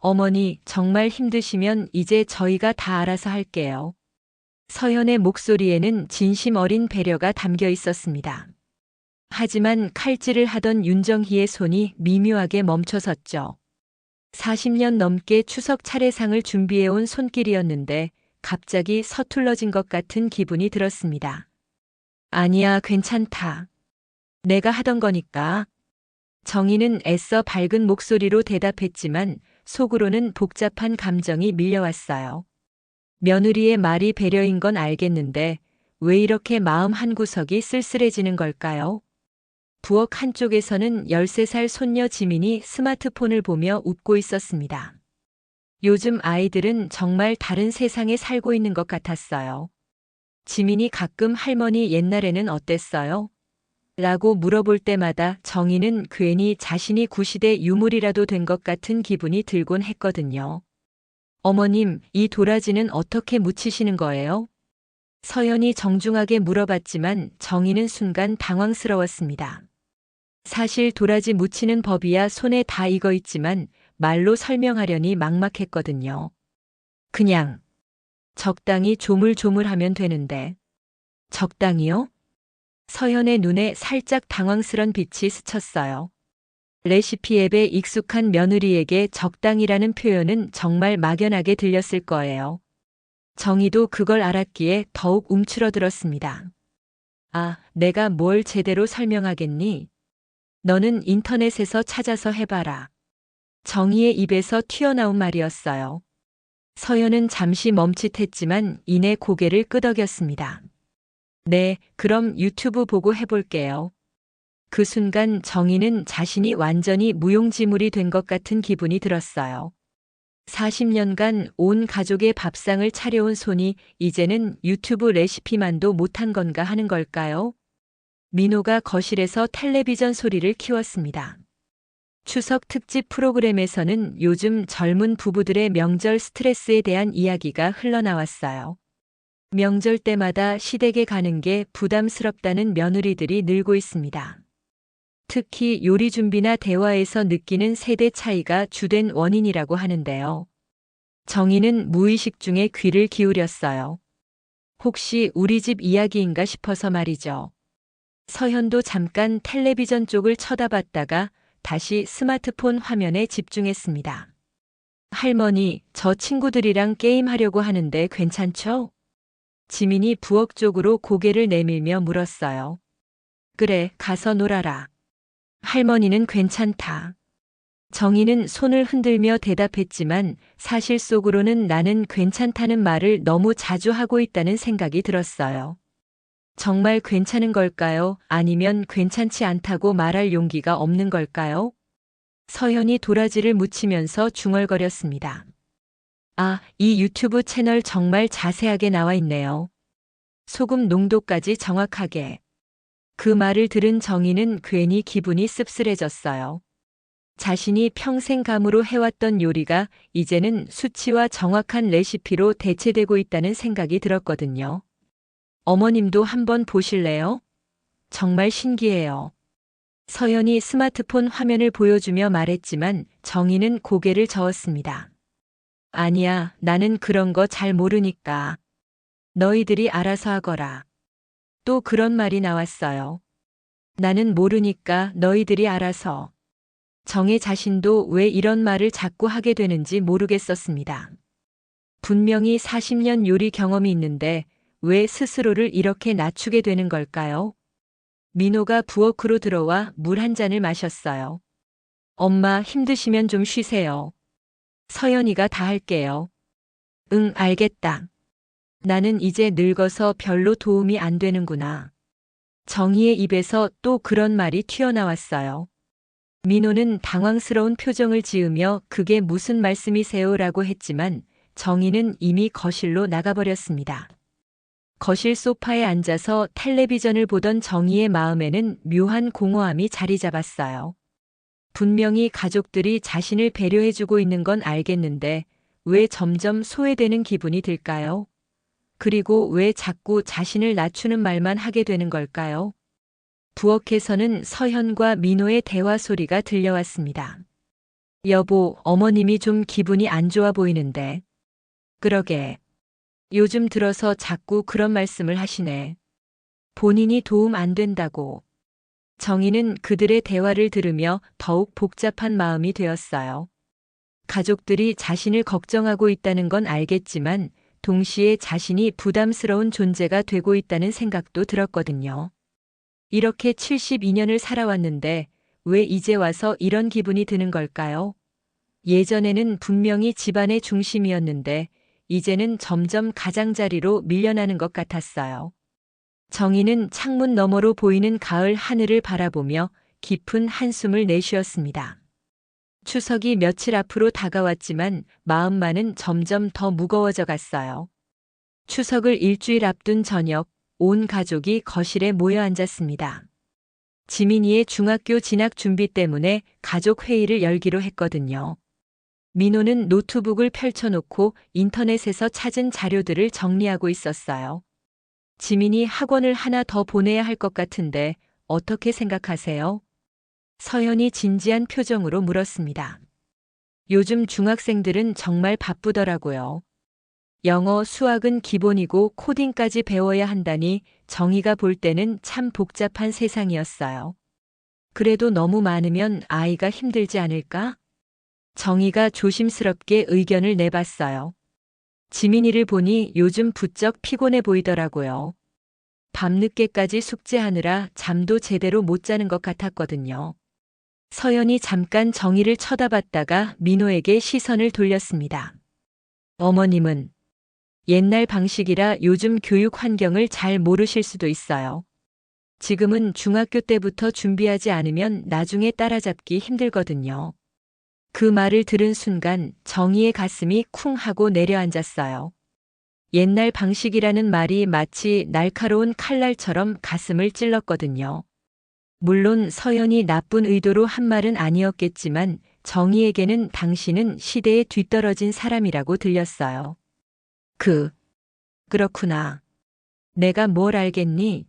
어머니, 정말 힘드시면 이제 저희가 다 알아서 할게요. 서현의 목소리에는 진심 어린 배려가 담겨 있었습니다. 하지만 칼질을 하던 윤정희의 손이 미묘하게 멈춰섰죠. 40년 넘게 추석 차례상을 준비해온 손길이었는데 갑자기 서툴러진 것 같은 기분이 들었습니다. 아니야, 괜찮다. 내가 하던 거니까. 정희는 애써 밝은 목소리로 대답했지만 속으로는 복잡한 감정이 밀려왔어요. 며느리의 말이 배려인 건 알겠는데 왜 이렇게 마음 한구석이 쓸쓸해지는 걸까요? 부엌 한쪽에서는 13살 손녀 지민이 스마트폰을 보며 웃고 있었습니다. 요즘 아이들은 정말 다른 세상에 살고 있는 것 같았어요. 지민이 가끔 할머니 옛날에는 어땠어요? 라고 물어볼 때마다 정희는 괜히 자신이 구시대 유물이라도 된 것 같은 기분이 들곤 했거든요. 어머님, 이 도라지는 어떻게 무치시는 거예요? 서연이 정중하게 물어봤지만 정희는 순간 당황스러웠습니다. 사실 도라지 무치는 법이야 손에 다 익어 있지만 말로 설명하려니 막막했거든요. 그냥 적당히 조물조물하면 되는데. 적당히요? 서연의 눈에 살짝 당황스런 빛이 스쳤어요. 레시피 앱에 익숙한 며느리에게 적당이라는 표현은 정말 막연하게 들렸을 거예요. 정희도 그걸 알았기에 더욱 움츠러들었습니다. 아, 내가 뭘 제대로 설명하겠니? 너는 인터넷에서 찾아서 해봐라. 정희의 입에서 튀어나온 말이었어요. 서연은 잠시 멈칫했지만 이내 고개를 끄덕였습니다. 네, 그럼 유튜브 보고 해볼게요. 그 순간 정희는 자신이 완전히 무용지물이 된 것 같은 기분이 들었어요. 40년간 온 가족의 밥상을 차려온 손이 이제는 유튜브 레시피만도 못한 건가 하는 걸까요? 민호가 거실에서 텔레비전 소리를 키웠습니다. 추석 특집 프로그램에서는 요즘 젊은 부부들의 명절 스트레스에 대한 이야기가 흘러나왔어요. 명절 때마다 시댁에 가는 게 부담스럽다는 며느리들이 늘고 있습니다. 특히 요리 준비나 대화에서 느끼는 세대 차이가 주된 원인이라고 하는데요. 정희는 무의식 중에 귀를 기울였어요. 혹시 우리 집 이야기인가 싶어서 말이죠. 서현도 잠깐 텔레비전 쪽을 쳐다봤다가 다시 스마트폰 화면에 집중했습니다. 할머니, 저 친구들이랑 게임하려고 하는데 괜찮죠? 지민이 부엌 쪽으로 고개를 내밀며 물었어요. 그래, 가서 놀아라. 할머니는 괜찮다. 정희는 손을 흔들며 대답했지만 사실 속으로는 나는 괜찮다는 말을 너무 자주 하고 있다는 생각이 들었어요. 정말 괜찮은 걸까요? 아니면 괜찮지 않다고 말할 용기가 없는 걸까요? 서현이 도라지를 묻히면서 중얼거렸습니다. 아, 이 유튜브 채널 정말 자세하게 나와 있네요. 소금 농도까지 정확하게. 그 말을 들은 정희는 괜히 기분이 씁쓸해졌어요. 자신이 평생 감으로 해왔던 요리가 이제는 수치와 정확한 레시피로 대체되고 있다는 생각이 들었거든요. 어머님도 한번 보실래요? 정말 신기해요. 서연이 스마트폰 화면을 보여주며 말했지만 정희는 고개를 저었습니다. 아니야, 나는 그런 거 잘 모르니까. 너희들이 알아서 하거라. 또 그런 말이 나왔어요. 나는 모르니까 너희들이 알아서. 정혜 자신도 왜 이런 말을 자꾸 하게 되는지 모르겠었습니다. 분명히 40년 요리 경험이 있는데 왜 스스로를 이렇게 낮추게 되는 걸까요? 민호가 부엌으로 들어와 물 한 잔을 마셨어요. 엄마, 힘드시면 좀 쉬세요. 서연이가 다 할게요. 응, 알겠다. 나는 이제 늙어서 별로 도움이 안 되는구나. 정희의 입에서 또 그런 말이 튀어나왔어요. 민호는 당황스러운 표정을 지으며 그게 무슨 말씀이세요라고 했지만 정희는 이미 거실로 나가버렸습니다. 거실 소파에 앉아서 텔레비전을 보던 정희의 마음에는 묘한 공허함이 자리 잡았어요. 분명히 가족들이 자신을 배려해주고 있는 건 알겠는데 왜 점점 소외되는 기분이 들까요? 그리고 왜 자꾸 자신을 낮추는 말만 하게 되는 걸까요? 부엌에서는 서현과 민호의 대화 소리가 들려왔습니다. 여보, 어머님이 좀 기분이 안 좋아 보이는데. 그러게. 요즘 들어서 자꾸 그런 말씀을 하시네. 본인이 도움 안 된다고. 정희는 그들의 대화를 들으며 더욱 복잡한 마음이 되었어요. 가족들이 자신을 걱정하고 있다는 건 알겠지만 동시에 자신이 부담스러운 존재가 되고 있다는 생각도 들었거든요. 이렇게 72년을 살아왔는데 왜 이제 와서 이런 기분이 드는 걸까요? 예전에는 분명히 집안의 중심이었는데 이제는 점점 가장자리로 밀려나는 것 같았어요. 정희는 창문 너머로 보이는 가을 하늘을 바라보며 깊은 한숨을 내쉬었습니다. 추석이 며칠 앞으로 다가왔지만 마음만은 점점 더 무거워져 갔어요. 추석을 일주일 앞둔 저녁, 온 가족이 거실에 모여 앉았습니다. 지민이의 중학교 진학 준비 때문에 가족 회의를 열기로 했거든요. 민호는 노트북을 펼쳐놓고 인터넷에서 찾은 자료들을 정리하고 있었어요. 지민이 학원을 하나 더 보내야 할 것 같은데 어떻게 생각하세요? 서연이 진지한 표정으로 물었습니다. 요즘 중학생들은 정말 바쁘더라고요. 영어, 수학은 기본이고 코딩까지 배워야 한다니 정희가 볼 때는 참 복잡한 세상이었어요. 그래도 너무 많으면 아이가 힘들지 않을까? 정희가 조심스럽게 의견을 내봤어요. 지민이를 보니 요즘 부쩍 피곤해 보이더라고요. 밤늦게까지 숙제하느라 잠도 제대로 못 자는 것 같았거든요. 서연이 잠깐 정희를 쳐다봤다가 민호에게 시선을 돌렸습니다. 어머님은 옛날 방식이라 요즘 교육 환경을 잘 모르실 수도 있어요. 지금은 중학교 때부터 준비하지 않으면 나중에 따라잡기 힘들거든요. 그 말을 들은 순간 정희의 가슴이 쿵 하고 내려앉았어요. 옛날 방식이라는 말이 마치 날카로운 칼날처럼 가슴을 찔렀거든요. 물론 서연이 나쁜 의도로 한 말은 아니었겠지만 정희에게는 당신은 시대에 뒤떨어진 사람이라고 들렸어요. 그렇구나. 내가 뭘 알겠니?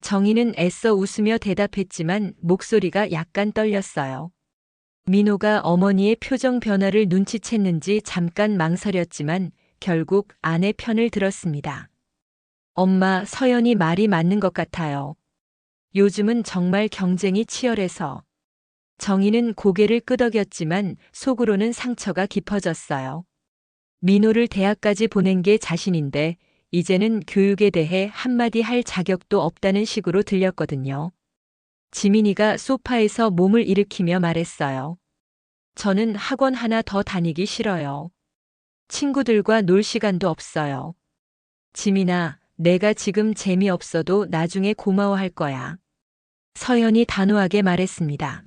정희는 애써 웃으며 대답했지만 목소리가 약간 떨렸어요. 민호가 어머니의 표정 변화를 눈치챘는지 잠깐 망설였지만 결국 아내 편을 들었습니다. 엄마, 서연이 말이 맞는 것 같아요. 요즘은 정말 경쟁이 치열해서. 정희는 고개를 끄덕였지만 속으로는 상처가 깊어졌어요. 민호를 대학까지 보낸 게 자신인데 이제는 교육에 대해 한마디 할 자격도 없다는 식으로 들렸거든요. 지민이가 소파에서 몸을 일으키며 말했어요. 저는 학원 하나 더 다니기 싫어요. 친구들과 놀 시간도 없어요. 지민아, 내가 지금 재미없어도 나중에 고마워할 거야. 서연이 단호하게 말했습니다.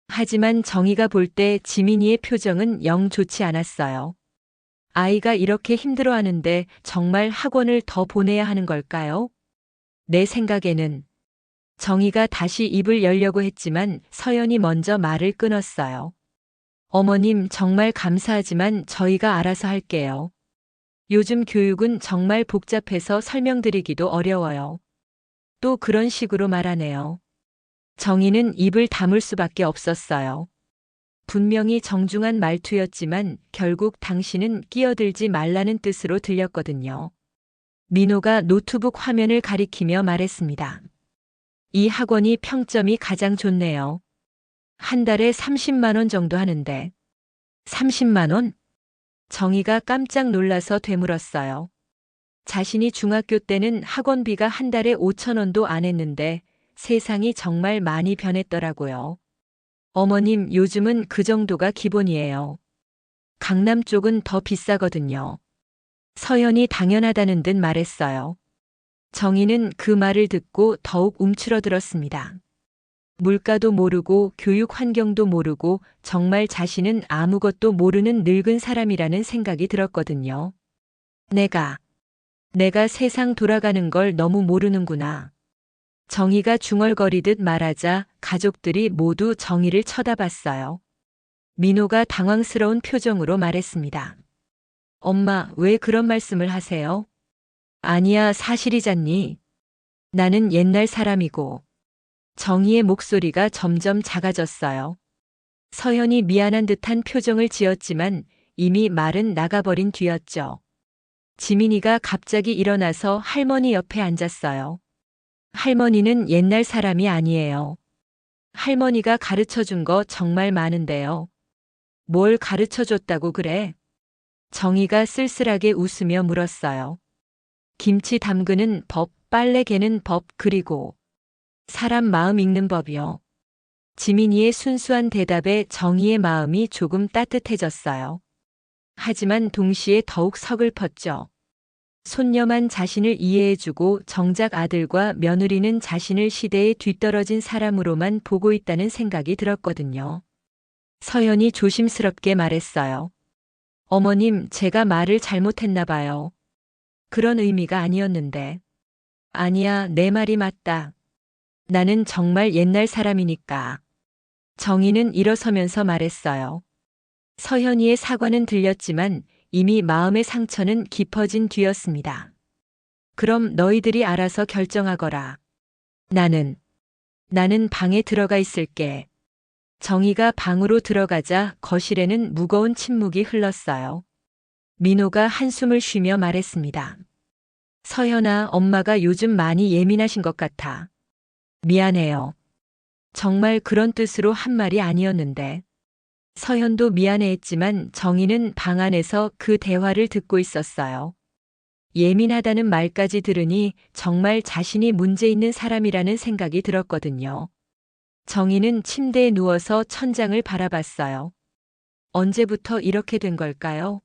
하지만 정희가 볼 때 지민이의 표정은 영 좋지 않았어요. 아이가 이렇게 힘들어하는데 정말 학원을 더 보내야 하는 걸까요? 내 생각에는. 정희가 다시 입을 열려고 했지만 서연이 먼저 말을 끊었어요. 어머님, 정말 감사하지만 저희가 알아서 할게요. 요즘 교육은 정말 복잡해서 설명드리기도 어려워요. 또 그런 식으로 말하네요. 정희는 입을 다물 수밖에 없었어요. 분명히 정중한 말투였지만 결국 당신은 끼어들지 말라는 뜻으로 들렸거든요. 민호가 노트북 화면을 가리키며 말했습니다. 이 학원이 평점이 가장 좋네요. 한 달에 30만 원 정도 하는데. 30만 원? 정희가 깜짝 놀라서 되물었어요. 자신이 중학교 때는 학원비가 한 달에 5천 원도 안 했는데 세상이 정말 많이 변했더라고요. 어머님, 요즘은 그 정도가 기본이에요. 강남 쪽은 더 비싸거든요. 서연이 당연하다는 듯 말했어요. 정희는 그 말을 듣고 더욱 움츠러들었습니다. 물가도 모르고 교육 환경도 모르고 정말 자신은 아무것도 모르는 늙은 사람이라는 생각이 들었거든요. 내가 세상 돌아가는 걸 너무 모르는구나. 정희가 중얼거리듯 말하자 가족들이 모두 정희를 쳐다봤어요. 민호가 당황스러운 표정으로 말했습니다. 엄마, 왜 그런 말씀을 하세요? 아니야, 사실이잖니. 나는 옛날 사람이고. 정희의 목소리가 점점 작아졌어요. 서현이 미안한 듯한 표정을 지었지만 이미 말은 나가버린 뒤였죠. 지민이가 갑자기 일어나서 할머니 옆에 앉았어요. 할머니는 옛날 사람이 아니에요. 할머니가 가르쳐 준 거 정말 많은데요. 뭘 가르쳐 줬다고 그래? 정희가 쓸쓸하게 웃으며 물었어요. 김치 담그는 법, 빨래 개는 법, 그리고 사람 마음 읽는 법이요. 지민이의 순수한 대답에 정희의 마음이 조금 따뜻해졌어요. 하지만 동시에 더욱 서글펐죠. 손녀만 자신을 이해해주고 정작 아들과 며느리는 자신을 시대에 뒤떨어진 사람으로만 보고 있다는 생각이 들었거든요. 서연이 조심스럽게 말했어요. 어머님, 제가 말을 잘못했나 봐요. 그런 의미가 아니었는데. 아니야, 내 말이 맞다. 나는 정말 옛날 사람이니까. 정희는 일어서면서 말했어요. 서현이의 사과는 들렸지만 이미 마음의 상처는 깊어진 뒤였습니다. 그럼 너희들이 알아서 결정하거라. 나는 방에 들어가 있을게. 정희가 방으로 들어가자 거실에는 무거운 침묵이 흘렀어요. 민호가 한숨을 쉬며 말했습니다. 서현아, 엄마가 요즘 많이 예민하신 것 같아. 미안해요. 정말 그런 뜻으로 한 말이 아니었는데. 서현도 미안해했지만 정희는 방 안에서 그 대화를 듣고 있었어요. 예민하다는 말까지 들으니 정말 자신이 문제 있는 사람이라는 생각이 들었거든요. 정희는 침대에 누워서 천장을 바라봤어요. 언제부터 이렇게 된 걸까요?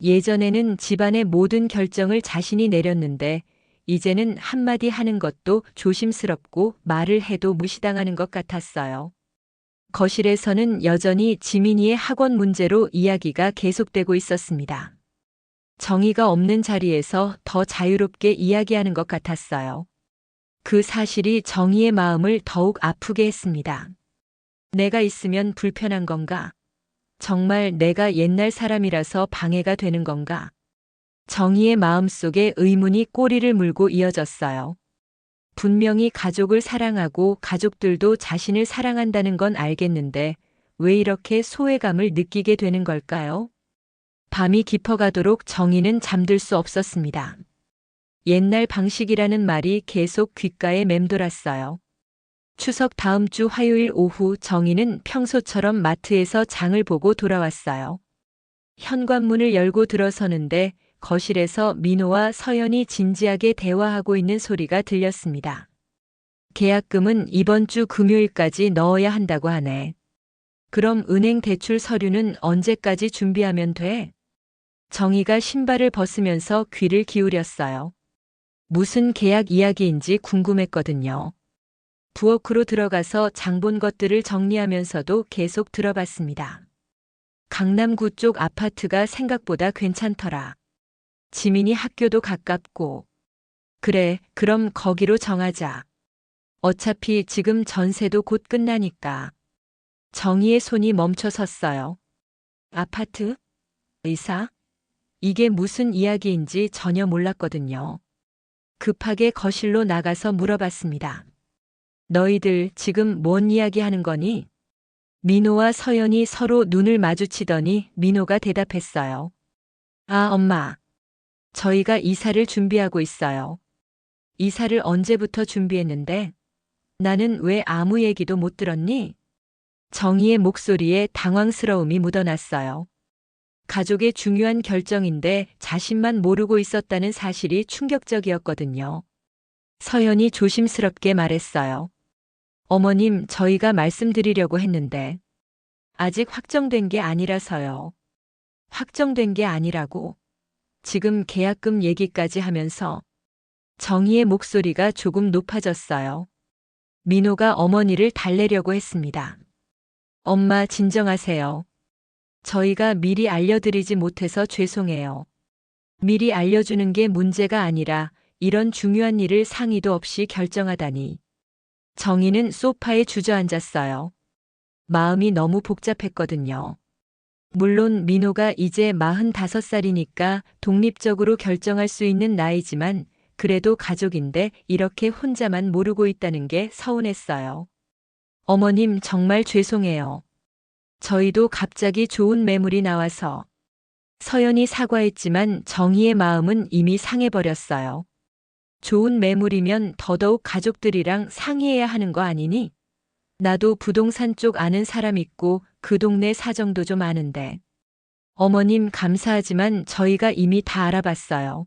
예전에는 집안의 모든 결정을 자신이 내렸는데 이제는 한마디 하는 것도 조심스럽고 말을 해도 무시당하는 것 같았어요. 거실에서는 여전히 지민이의 학원 문제로 이야기가 계속되고 있었습니다. 정의가 없는 자리에서 더 자유롭게 이야기하는 것 같았어요. 그 사실이 정의의 마음을 더욱 아프게 했습니다. 내가 있으면 불편한 건가? 정말 내가 옛날 사람이라서 방해가 되는 건가? 정의의 마음속에 의문이 꼬리를 물고 이어졌어요. 분명히 가족을 사랑하고 가족들도 자신을 사랑한다는 건 알겠는데 왜 이렇게 소외감을 느끼게 되는 걸까요? 밤이 깊어가도록 정희는 잠들 수 없었습니다. 옛날 방식이라는 말이 계속 귓가에 맴돌았어요. 추석 다음 주 화요일 오후 정희는 평소처럼 마트에서 장을 보고 돌아왔어요. 현관문을 열고 들어서는데 거실에서 민호와 서연이 진지하게 대화하고 있는 소리가 들렸습니다. 계약금은 이번 주 금요일까지 넣어야 한다고 하네. 그럼 은행 대출 서류는 언제까지 준비하면 돼? 정희가 신발을 벗으면서 귀를 기울였어요. 무슨 계약 이야기인지 궁금했거든요. 부엌으로 들어가서 장본 것들을 정리하면서도 계속 들어봤습니다. 강남구 쪽 아파트가 생각보다 괜찮더라. 지민이 학교도 가깝고. 그래, 그럼 거기로 정하자. 어차피 지금 전세도 곧 끝나니까. 정희의 손이 멈춰 섰어요. 아파트? 의사? 이게 무슨 이야기인지 전혀 몰랐거든요. 급하게 거실로 나가서 물어봤습니다. 너희들 지금 뭔 이야기 하는 거니? 민호와 서연이 서로 눈을 마주치더니 민호가 대답했어요. 아, 엄마. 저희가 이사를 준비하고 있어요. 이사를 언제부터 준비했는데? 나는 왜 아무 얘기도 못 들었니? 정희의 목소리에 당황스러움이 묻어났어요. 가족의 중요한 결정인데 자신만 모르고 있었다는 사실이 충격적이었거든요. 서연이 조심스럽게 말했어요. 어머님, 저희가 말씀드리려고 했는데 아직 확정된 게 아니라서요. 확정된 게 아니라고? 지금 계약금 얘기까지 하면서 정희의 목소리가 조금 높아졌어요. 민호가 어머니를 달래려고 했습니다. 엄마, 진정하세요. 저희가 미리 알려드리지 못해서 죄송해요. 미리 알려주는 게 문제가 아니라 이런 중요한 일을 상의도 없이 결정하다니. 정희는 소파에 주저앉았어요. 마음이 너무 복잡했거든요. 물론 민호가 이제 45살이니까 독립적으로 결정할 수 있는 나이지만 그래도 가족인데 이렇게 혼자만 모르고 있다는 게 서운했어요. 어머님, 정말 죄송해요. 저희도 갑자기 좋은 매물이 나와서 서연이 사과했지만 정희의 마음은 이미 상해버렸어요. 좋은 매물이면 더더욱 가족들이랑 상의해야 하는 거 아니니? 나도 부동산 쪽 아는 사람 있고 그 동네 사정도 좀 아는데. 어머님 감사하지만 저희가 이미 다 알아봤어요.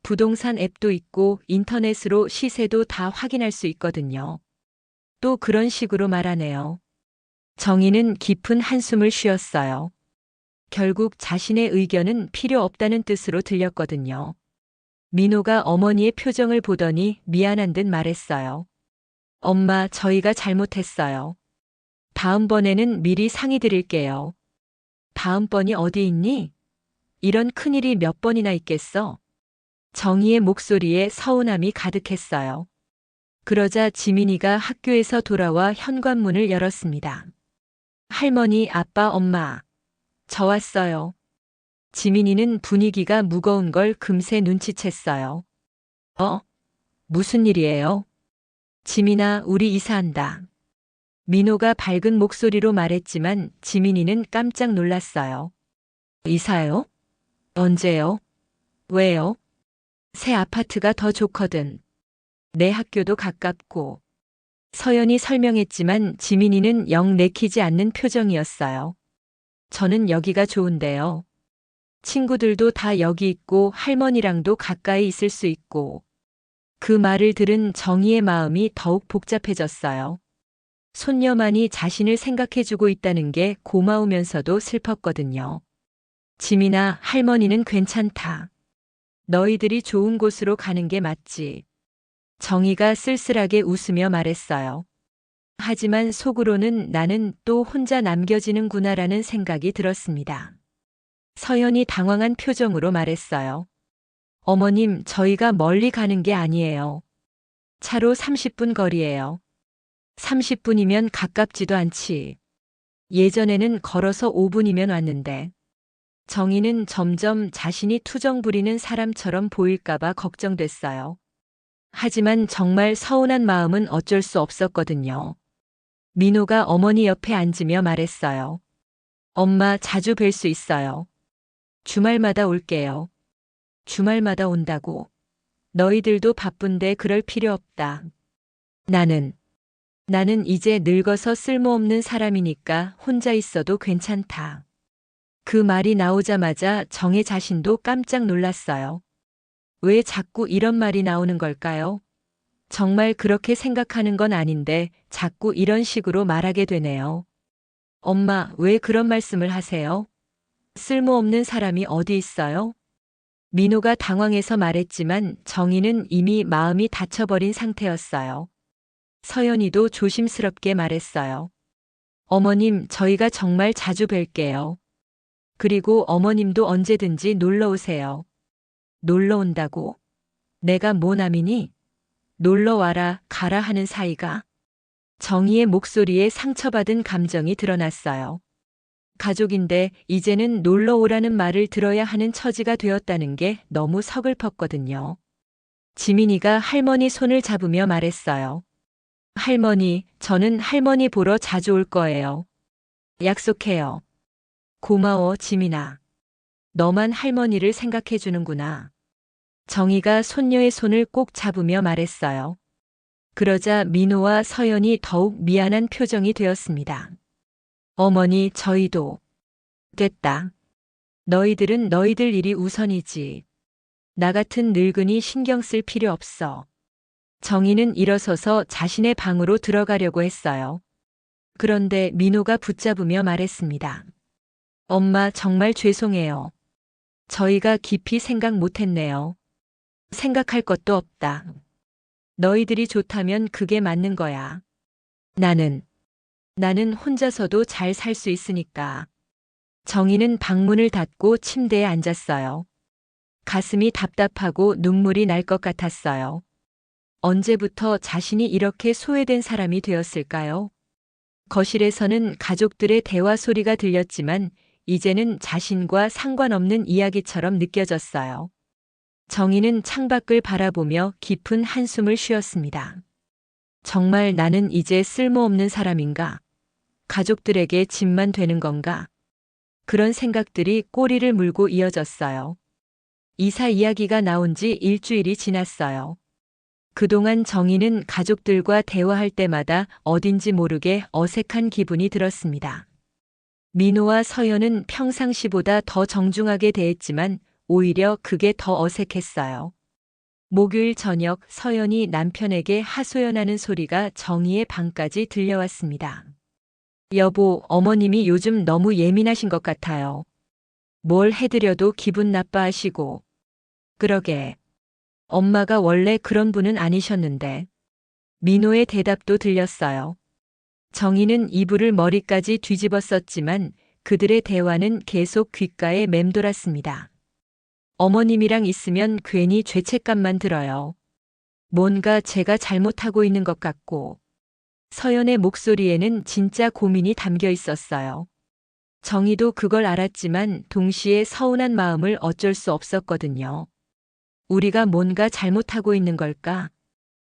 부동산 앱도 있고 인터넷으로 시세도 다 확인할 수 있거든요. 또 그런 식으로 말하네요. 정희는 깊은 한숨을 쉬었어요. 결국 자신의 의견은 필요 없다는 뜻으로 들렸거든요. 민호가 어머니의 표정을 보더니 미안한 듯 말했어요. 엄마, 저희가 잘못했어요. 다음번에는 미리 상의 드릴게요. 다음번이 어디 있니? 이런 큰일이 몇 번이나 있겠어? 정희의 목소리에 서운함이 가득했어요. 그러자 지민이가 학교에서 돌아와 현관문을 열었습니다. 할머니, 아빠, 엄마. 저 왔어요. 지민이는 분위기가 무거운 걸 금세 눈치챘어요. 무슨 일이에요? 지민아, 우리 이사한다. 민호가 밝은 목소리로 말했지만 지민이는 깜짝 놀랐어요. 이사요? 언제요? 왜요? 새 아파트가 더 좋거든. 내 학교도 가깝고. 서연이 설명했지만 지민이는 영 내키지 않는 표정이었어요. 저는 여기가 좋은데요. 친구들도 다 여기 있고 할머니랑도 가까이 있을 수 있고. 그 말을 들은 정희의 마음이 더욱 복잡해졌어요. 손녀만이 자신을 생각해주고 있다는 게 고마우면서도 슬펐거든요. 지민아, 할머니는 괜찮다. 너희들이 좋은 곳으로 가는 게 맞지. 정희가 쓸쓸하게 웃으며 말했어요. 하지만 속으로는 나는 또 혼자 남겨지는구나라는 생각이 들었습니다. 서연이 당황한 표정으로 말했어요. 어머님, 저희가 멀리 가는 게 아니에요. 차로 30분 거리예요. 30분이면 가깝지도 않지. 예전에는 걸어서 5분이면 왔는데. 정희는 점점 자신이 투정 부리는 사람처럼 보일까봐 걱정됐어요. 하지만 정말 서운한 마음은 어쩔 수 없었거든요. 민호가 어머니 옆에 앉으며 말했어요. 엄마, 자주 뵐 수 있어요. 주말마다 올게요. 주말마다 온다고. 너희들도 바쁜데 그럴 필요 없다. 나는 이제 늙어서 쓸모없는 사람이니까 혼자 있어도 괜찮다. 그 말이 나오자마자 정혜 자신도 깜짝 놀랐어요. 왜 자꾸 이런 말이 나오는 걸까요? 정말 그렇게 생각하는 건 아닌데 자꾸 이런 식으로 말하게 되네요. 엄마, 왜 그런 말씀을 하세요? 쓸모없는 사람이 어디 있어요? 민호가 당황해서 말했지만 정희는 이미 마음이 닫혀버린 상태였어요. 서연이도 조심스럽게 말했어요. 어머님, 저희가 정말 자주 뵐게요. 그리고 어머님도 언제든지 놀러 오세요. 놀러 온다고? 내가 뭐 남이니? 놀러 와라, 가라 하는 사이가? 정희의 목소리에 상처받은 감정이 드러났어요. 가족인데 이제는 놀러 오라는 말을 들어야 하는 처지가 되었다는 게 너무 서글펐거든요. 지민이가 할머니 손을 잡으며 말했어요. 할머니, 저는 할머니 보러 자주 올 거예요. 약속해요. 고마워, 지민아. 너만 할머니를 생각해 주는구나. 정희가 손녀의 손을 꼭 잡으며 말했어요. 그러자 민호와 서연이 더욱 미안한 표정이 되었습니다. 어머니, 저희도. 됐다. 너희들은 너희들 일이 우선이지. 나 같은 늙은이 신경 쓸 필요 없어. 정희는 일어서서 자신의 방으로 들어가려고 했어요. 그런데 민호가 붙잡으며 말했습니다. 엄마, 정말 죄송해요. 저희가 깊이 생각 못했네요. 생각할 것도 없다. 너희들이 좋다면 그게 맞는 거야. 나는 혼자서도 잘 살 수 있으니까. 정희는 방문을 닫고 침대에 앉았어요. 가슴이 답답하고 눈물이 날 것 같았어요. 언제부터 자신이 이렇게 소외된 사람이 되었을까요? 거실에서는 가족들의 대화 소리가 들렸지만 이제는 자신과 상관없는 이야기처럼 느껴졌어요. 정희는 창밖을 바라보며 깊은 한숨을 쉬었습니다. 정말 나는 이제 쓸모없는 사람인가? 가족들에게 짐만 되는 건가? 그런 생각들이 꼬리를 물고 이어졌어요. 이사 이야기가 나온 지 일주일이 지났어요. 그동안 정희는 가족들과 대화할 때마다 어딘지 모르게 어색한 기분이 들었습니다. 민호와 서연은 평상시보다 더 정중하게 대했지만 오히려 그게 더 어색했어요. 목요일 저녁 서연이 남편에게 하소연하는 소리가 정희의 방까지 들려왔습니다. 여보, 어머님이 요즘 너무 예민하신 것 같아요. 뭘 해드려도 기분 나빠하시고. 그러게. 엄마가 원래 그런 분은 아니셨는데. 민호의 대답도 들렸어요. 정희는 이불을 머리까지 뒤집었었지만 그들의 대화는 계속 귓가에 맴돌았습니다. 어머님이랑 있으면 괜히 죄책감만 들어요. 뭔가 제가 잘못하고 있는 것 같고. 서연의 목소리에는 진짜 고민이 담겨 있었어요. 정희도 그걸 알았지만 동시에 서운한 마음을 어쩔 수 없었거든요. 우리가 뭔가 잘못하고 있는 걸까?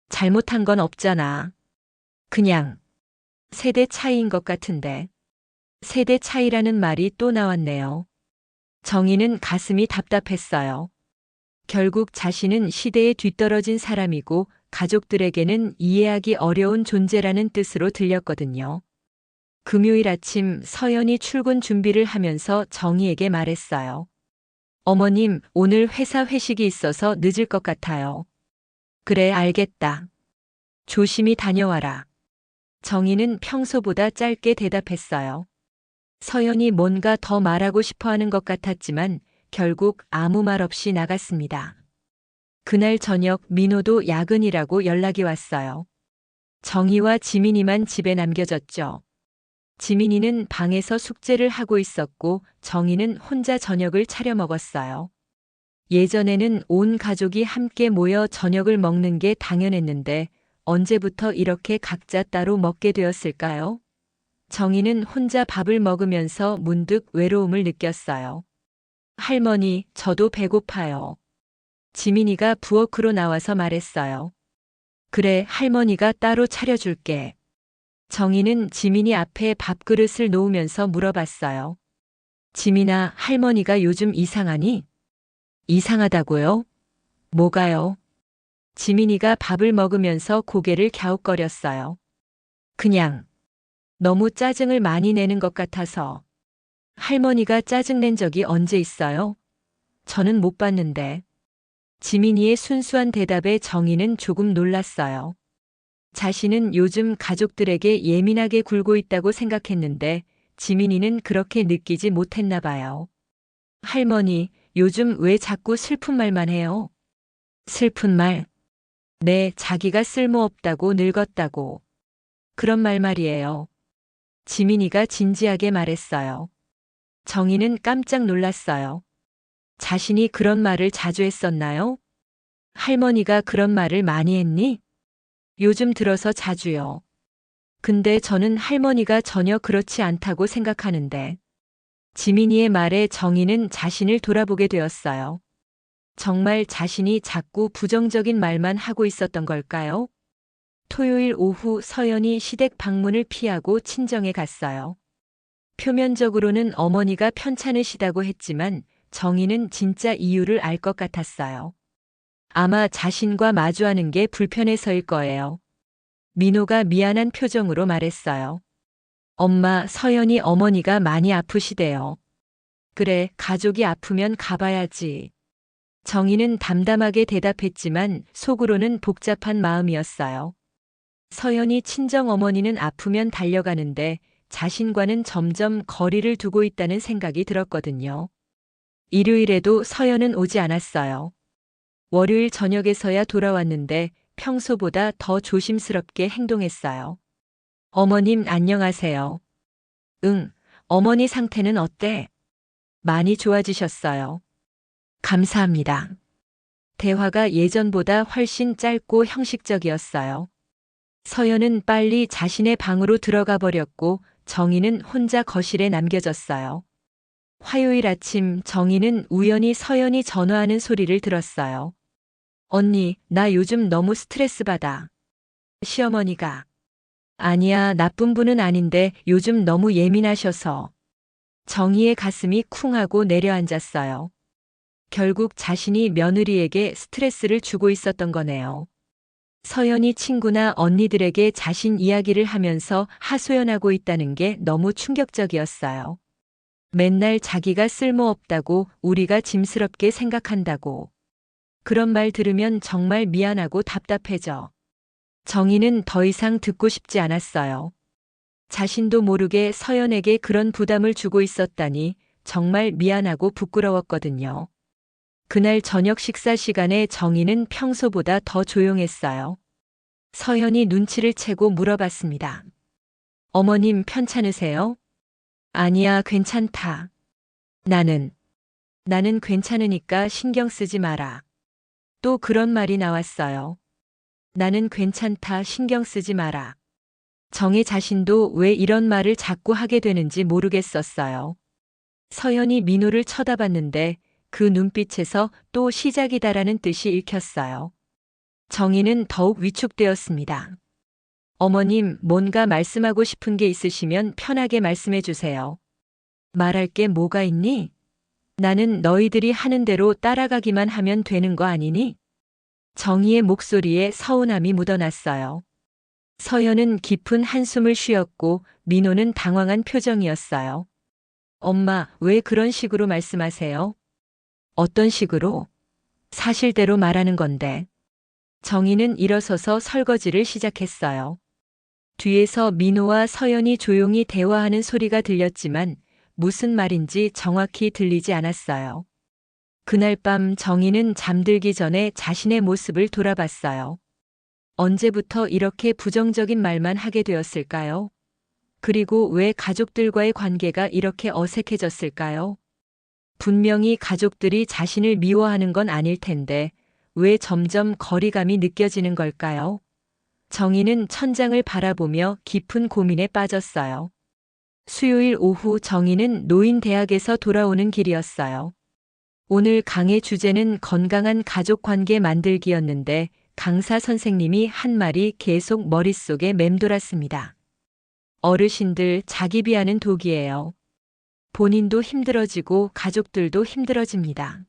잘못한 건 없잖아. 그냥 세대 차이인 것 같은데. 세대 차이라는 말이 또 나왔네요. 정희는 가슴이 답답했어요. 결국 자신은 시대에 뒤떨어진 사람이고 가족들에게는 이해하기 어려운 존재라는 뜻으로 들렸거든요. 금요일 아침 서연이 출근 준비를 하면서 정희에게 말했어요. 어머님, 오늘 회사 회식이 있어서 늦을 것 같아요. 그래, 알겠다. 조심히 다녀와라. 정희는 평소보다 짧게 대답했어요. 서연이 뭔가 더 말하고 싶어 하는 것 같았지만 결국 아무 말 없이 나갔습니다. 그날 저녁 민호도 야근이라고 연락이 왔어요. 정희와 지민이만 집에 남겨졌죠. 지민이는 방에서 숙제를 하고 있었고 정희는 혼자 저녁을 차려 먹었어요. 예전에는 온 가족이 함께 모여 저녁을 먹는 게 당연했는데 언제부터 이렇게 각자 따로 먹게 되었을까요? 정희는 혼자 밥을 먹으면서 문득 외로움을 느꼈어요. 할머니, 저도 배고파요. 지민이가 부엌으로 나와서 말했어요. 그래, 할머니가 따로 차려줄게. 정희는 지민이 앞에 밥그릇을 놓으면서 물어봤어요. 지민아, 할머니가 요즘 이상하니? 이상하다고요? 뭐가요? 지민이가 밥을 먹으면서 고개를 갸웃거렸어요. 그냥 너무 짜증을 많이 내는 것 같아서. 할머니가 짜증낸 적이 언제 있어요? 저는 못 봤는데. 지민이의 순수한 대답에 정희는 조금 놀랐어요. 자신은 요즘 가족들에게 예민하게 굴고 있다고 생각했는데 지민이는 그렇게 느끼지 못했나 봐요. 할머니, 요즘 왜 자꾸 슬픈 말만 해요? 슬픈 말? 네, 자기가 쓸모없다고 늙었다고. 그런 말 말이에요. 지민이가 진지하게 말했어요. 정희는 깜짝 놀랐어요. 자신이 그런 말을 자주 했었나요? 할머니가 그런 말을 많이 했니? 요즘 들어서 자주요. 근데 저는 할머니가 전혀 그렇지 않다고 생각하는데. 지민이의 말에 정희는 자신을 돌아보게 되었어요. 정말 자신이 자꾸 부정적인 말만 하고 있었던 걸까요? 토요일 오후 서연이 시댁 방문을 피하고 친정에 갔어요. 표면적으로는 어머니가 편찮으시다고 했지만 정희는 진짜 이유를 알 것 같았어요. 아마 자신과 마주하는 게 불편해서일 거예요. 민호가 미안한 표정으로 말했어요. 엄마, 서연이 어머니가 많이 아프시대요. 그래, 가족이 아프면 가봐야지. 정희는 담담하게 대답했지만 속으로는 복잡한 마음이었어요. 서연이 친정어머니는 아프면 달려가는데 자신과는 점점 거리를 두고 있다는 생각이 들었거든요. 일요일에도 서연은 오지 않았어요. 월요일 저녁에서야 돌아왔는데 평소보다 더 조심스럽게 행동했어요. 어머님 안녕하세요. 응, 어머니 상태는 어때? 많이 좋아지셨어요. 감사합니다. 대화가 예전보다 훨씬 짧고 형식적이었어요. 서연은 빨리 자신의 방으로 들어가 버렸고 정희는 혼자 거실에 남겨졌어요. 화요일 아침 정희는 우연히 서연이 전화하는 소리를 들었어요. 언니, 나 요즘 너무 스트레스 받아. 시어머니가. 아니야, 나쁜 분은 아닌데 요즘 너무 예민하셔서. 정희의 가슴이 쿵 하고 내려앉았어요. 결국 자신이 며느리에게 스트레스를 주고 있었던 거네요. 서연이 친구나 언니들에게 자신 이야기를 하면서 하소연하고 있다는 게 너무 충격적이었어요. 맨날 자기가 쓸모없다고, 우리가 짐스럽게 생각한다고. 그런 말 들으면 정말 미안하고 답답해져. 정희는 더 이상 듣고 싶지 않았어요. 자신도 모르게 서연에게 그런 부담을 주고 있었다니 정말 미안하고 부끄러웠거든요. 그날 저녁 식사 시간에 정희는 평소보다 더 조용했어요. 서연이 눈치를 채고 물어봤습니다. 어머님 편찮으세요? 아니야, 괜찮다. 나는 괜찮으니까 신경 쓰지 마라. 또 그런 말이 나왔어요. 나는 괜찮다, 신경 쓰지 마라. 정혜 자신도 왜 이런 말을 자꾸 하게 되는지 모르겠었어요. 서연이 민호를 쳐다봤는데 그 눈빛에서 또 시작이다라는 뜻이 읽혔어요. 정희는 더욱 위축되었습니다. 어머님, 뭔가 말씀하고 싶은 게 있으시면 편하게 말씀해 주세요. 말할 게 뭐가 있니? 나는 너희들이 하는 대로 따라가기만 하면 되는 거 아니니? 정희의 목소리에 서운함이 묻어났어요. 서연은 깊은 한숨을 쉬었고 민호는 당황한 표정이었어요. 엄마, 왜 그런 식으로 말씀하세요? 어떤 식으로? 사실대로 말하는 건데. 정희는 일어서서 설거지를 시작했어요. 뒤에서 민호와 서연이 조용히 대화하는 소리가 들렸지만 무슨 말인지 정확히 들리지 않았어요. 그날 밤 정희는 잠들기 전에 자신의 모습을 돌아봤어요. 언제부터 이렇게 부정적인 말만 하게 되었을까요? 그리고 왜 가족들과의 관계가 이렇게 어색해졌을까요? 분명히 가족들이 자신을 미워하는 건 아닐 텐데 왜 점점 거리감이 느껴지는 걸까요? 정희는 천장을 바라보며 깊은 고민에 빠졌어요. 수요일 오후 정희는 노인대학에서 돌아오는 길이었어요. 오늘 강의 주제는 건강한 가족 관계 만들기였는데 강사 선생님이 한 말이 계속 머릿속에 맴돌았습니다. 어르신들 자기 비하는 독이에요. 본인도 힘들어지고 가족들도 힘들어집니다.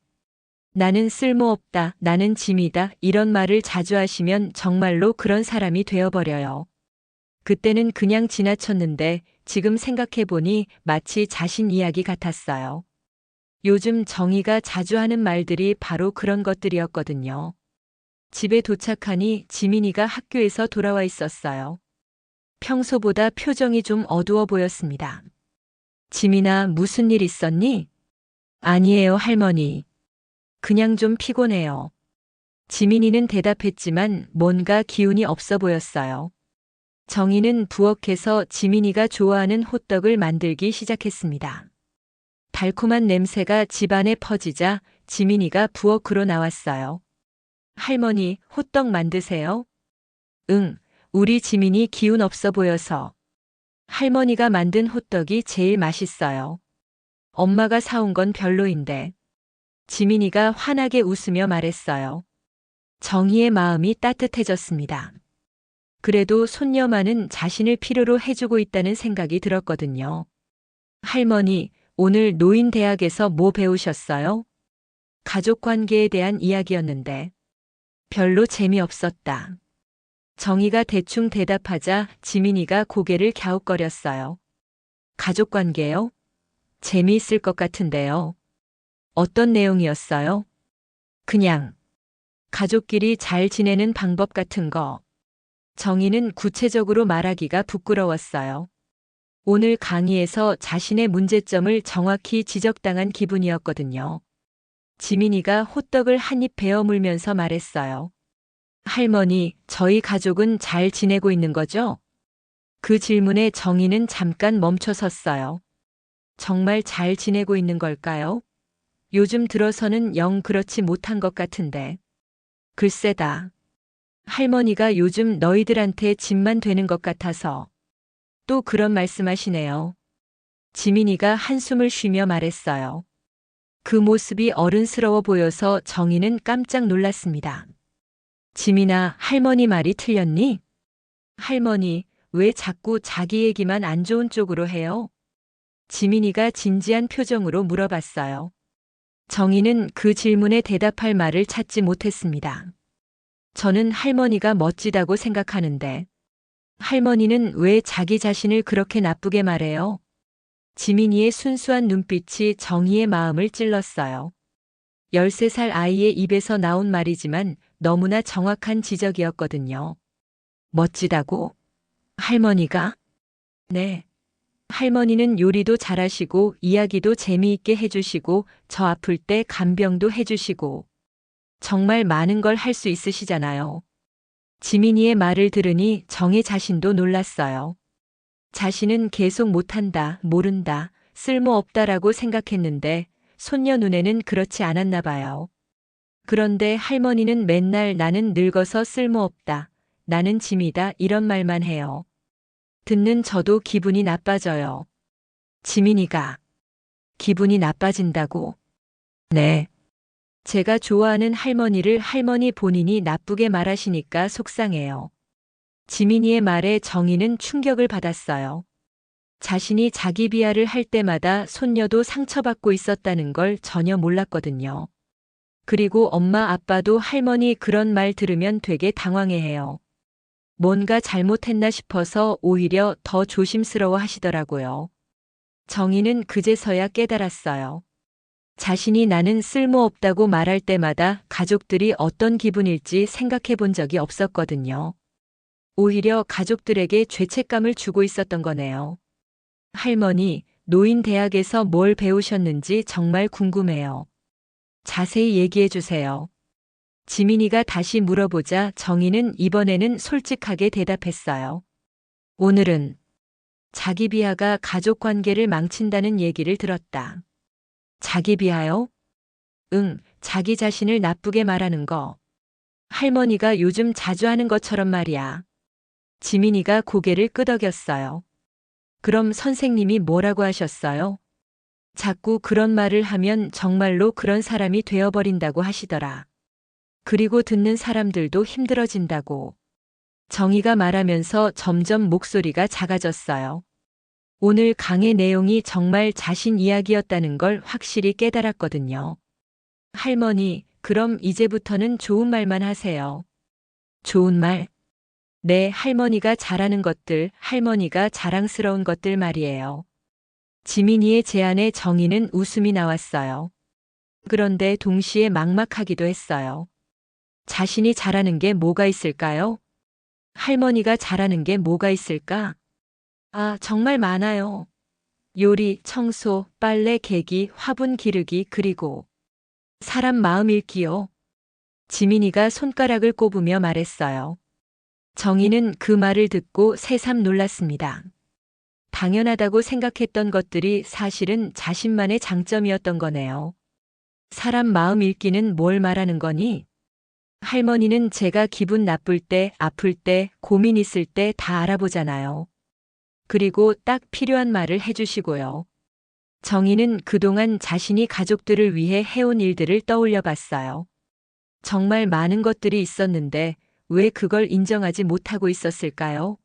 나는 쓸모없다, 나는 짐이다, 이런 말을 자주 하시면 정말로 그런 사람이 되어버려요. 그때는 그냥 지나쳤는데 지금 생각해보니 마치 자신 이야기 같았어요. 요즘 정희가 자주 하는 말들이 바로 그런 것들이었거든요. 집에 도착하니 지민이가 학교에서 돌아와 있었어요. 평소보다 표정이 좀 어두워 보였습니다. 지민아, 무슨 일 있었니? 아니에요, 할머니. 그냥 좀 피곤해요. 지민이는 대답했지만 뭔가 기운이 없어 보였어요. 정희는 부엌에서 지민이가 좋아하는 호떡을 만들기 시작했습니다. 달콤한 냄새가 집안에 퍼지자 지민이가 부엌으로 나왔어요. 할머니, 호떡 만드세요? 응, 우리 지민이 기운 없어 보여서. 할머니가 만든 호떡이 제일 맛있어요. 엄마가 사온 건 별로인데. 지민이가 환하게 웃으며 말했어요. 정희의 마음이 따뜻해졌습니다. 그래도 손녀만은 자신을 필요로 해주고 있다는 생각이 들었거든요. 할머니, 오늘 노인대학에서 뭐 배우셨어요? 가족관계에 대한 이야기였는데. 별로 재미없었다. 정희가 대충 대답하자 지민이가 고개를 갸웃거렸어요. 가족관계요? 재미있을 것 같은데요. 어떤 내용이었어요? 그냥 가족끼리 잘 지내는 방법 같은 거. 정희는 구체적으로 말하기가 부끄러웠어요. 오늘 강의에서 자신의 문제점을 정확히 지적당한 기분이었거든요. 지민이가 호떡을 한 입 베어 물면서 말했어요. 할머니, 저희 가족은 잘 지내고 있는 거죠? 그 질문에 정희는 잠깐 멈춰 섰어요. 정말 잘 지내고 있는 걸까요? 요즘 들어서는 영 그렇지 못한 것 같은데. 글쎄다. 할머니가 요즘 너희들한테 짐만 되는 것 같아서. 또 그런 말씀하시네요. 지민이가 한숨을 쉬며 말했어요. 그 모습이 어른스러워 보여서 정희는 깜짝 놀랐습니다. 지민아, 할머니 말이 틀렸니? 할머니, 왜 자꾸 자기 얘기만 안 좋은 쪽으로 해요? 지민이가 진지한 표정으로 물어봤어요. 정희는 그 질문에 대답할 말을 찾지 못했습니다. 저는 할머니가 멋지다고 생각하는데 할머니는 왜 자기 자신을 그렇게 나쁘게 말해요? 지민이의 순수한 눈빛이 정희의 마음을 찔렀어요. 13살 아이의 입에서 나온 말이지만 너무나 정확한 지적이었거든요. 멋지다고? 할머니가? 네. 할머니는 요리도 잘하시고 이야기도 재미있게 해주시고 저 아플 때 간병도 해주시고 정말 많은 걸 할 수 있으시잖아요. 지민이의 말을 들으니 정혜 자신도 놀랐어요. 자신은 계속 못한다, 모른다, 쓸모없다라고 생각했는데 손녀 눈에는 그렇지 않았나 봐요. 그런데 할머니는 맨날 나는 늙어서 쓸모없다, 나는 짐이다 이런 말만 해요. 듣는 저도 기분이 나빠져요. 지민이가 기분이 나빠진다고? 네. 제가 좋아하는 할머니를 할머니 본인이 나쁘게 말하시니까 속상해요. 지민이의 말에 정희는 충격을 받았어요. 자신이 자기 비하를 할 때마다 손녀도 상처받고 있었다는 걸 전혀 몰랐거든요. 그리고 엄마 아빠도 할머니 그런 말 들으면 되게 당황해해요. 뭔가 잘못했나 싶어서 오히려 더 조심스러워 하시더라고요. 정희는 그제서야 깨달았어요. 자신이 나는 쓸모없다고 말할 때마다 가족들이 어떤 기분일지 생각해 본 적이 없었거든요. 오히려 가족들에게 죄책감을 주고 있었던 거네요. 할머니, 노인 대학에서 뭘 배우셨는지 정말 궁금해요. 자세히 얘기해 주세요. 지민이가 다시 물어보자 정희는 이번에는 솔직하게 대답했어요. 오늘은 자기 비하가 가족 관계를 망친다는 얘기를 들었다. 자기 비하요? 응, 자기 자신을 나쁘게 말하는 거. 할머니가 요즘 자주 하는 것처럼 말이야. 지민이가 고개를 끄덕였어요. 그럼 선생님이 뭐라고 하셨어요? 자꾸 그런 말을 하면 정말로 그런 사람이 되어버린다고 하시더라. 그리고 듣는 사람들도 힘들어진다고. 정희가 말하면서 점점 목소리가 작아졌어요. 오늘 강의 내용이 정말 자신 이야기였다는 걸 확실히 깨달았거든요. 할머니, 그럼 이제부터는 좋은 말만 하세요. 좋은 말? 네, 할머니가 잘하는 것들, 할머니가 자랑스러운 것들 말이에요. 지민이의 제안에 정희는 웃음이 나왔어요. 그런데 동시에 막막하기도 했어요. 자신이 잘하는 게 뭐가 있을까요? 할머니가 잘하는 게 뭐가 있을까? 아, 정말 많아요. 요리, 청소, 빨래 개기, 화분 기르기, 그리고 사람 마음 읽기요. 지민이가 손가락을 꼽으며 말했어요. 정희는 그 말을 듣고 새삼 놀랐습니다. 당연하다고 생각했던 것들이 사실은 자신만의 장점이었던 거네요. 사람 마음 읽기는 뭘 말하는 거니? 할머니는 제가 기분 나쁠 때, 아플 때, 고민 있을 때 다 알아보잖아요. 그리고 딱 필요한 말을 해주시고요. 정희는 그동안 자신이 가족들을 위해 해온 일들을 떠올려 봤어요. 정말 많은 것들이 있었는데 왜 그걸 인정하지 못하고 있었을까요?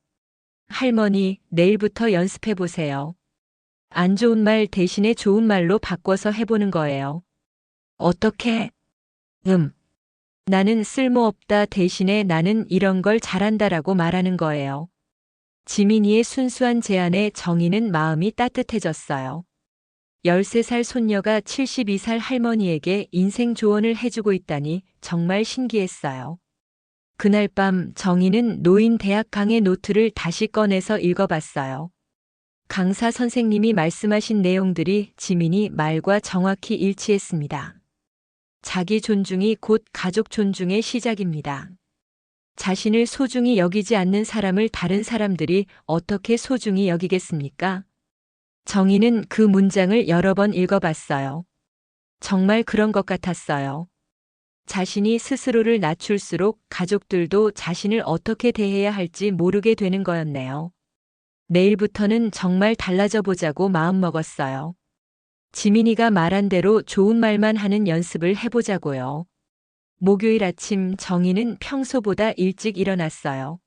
할머니, 내일부터 연습해 보세요. 안 좋은 말 대신에 좋은 말로 바꿔서 해보는 거예요. 어떻게? 나는 쓸모없다 대신에 나는 이런 걸 잘한다라고 말하는 거예요. 지민이의 순수한 제안에 정희는 마음이 따뜻해졌어요. 13살 손녀가 72살 할머니에게 인생 조언을 해주고 있다니 정말 신기했어요. 그날 밤 정희는 노인 대학 강의 노트를 다시 꺼내서 읽어봤어요. 강사 선생님이 말씀하신 내용들이 지민이 말과 정확히 일치했습니다. 자기 존중이 곧 가족 존중의 시작입니다. 자신을 소중히 여기지 않는 사람을 다른 사람들이 어떻게 소중히 여기겠습니까? 정희는 그 문장을 여러 번 읽어봤어요. 정말 그런 것 같았어요. 자신이 스스로를 낮출수록 가족들도 자신을 어떻게 대해야 할지 모르게 되는 거였네요. 내일부터는 정말 달라져 보자고 마음먹었어요. 지민이가 말한 대로 좋은 말만 하는 연습을 해보자고요. 목요일 아침 정희는 평소보다 일찍 일어났어요.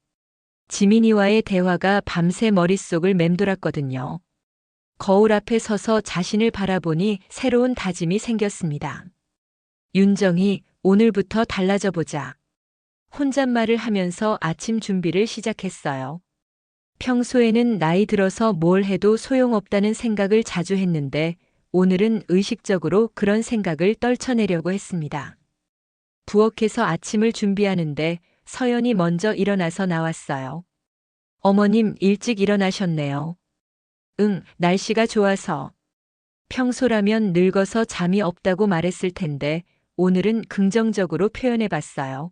지민이와의 대화가 밤새 머릿속을 맴돌았거든요. 거울 앞에 서서 자신을 바라보니 새로운 다짐이 생겼습니다. 윤정이, 오늘부터 달라져 보자. 혼잣말을 하면서 아침 준비를 시작했어요. 평소에는 나이 들어서 뭘 해도 소용없다는 생각을 자주 했는데 오늘은 의식적으로 그런 생각을 떨쳐내려고 했습니다. 부엌에서 아침을 준비하는데 서연이 먼저 일어나서 나왔어요. 어머님 일찍 일어나셨네요. 응, 날씨가 좋아서. 평소라면 늙어서 잠이 없다고 말했을 텐데 오늘은 긍정적으로 표현해 봤어요.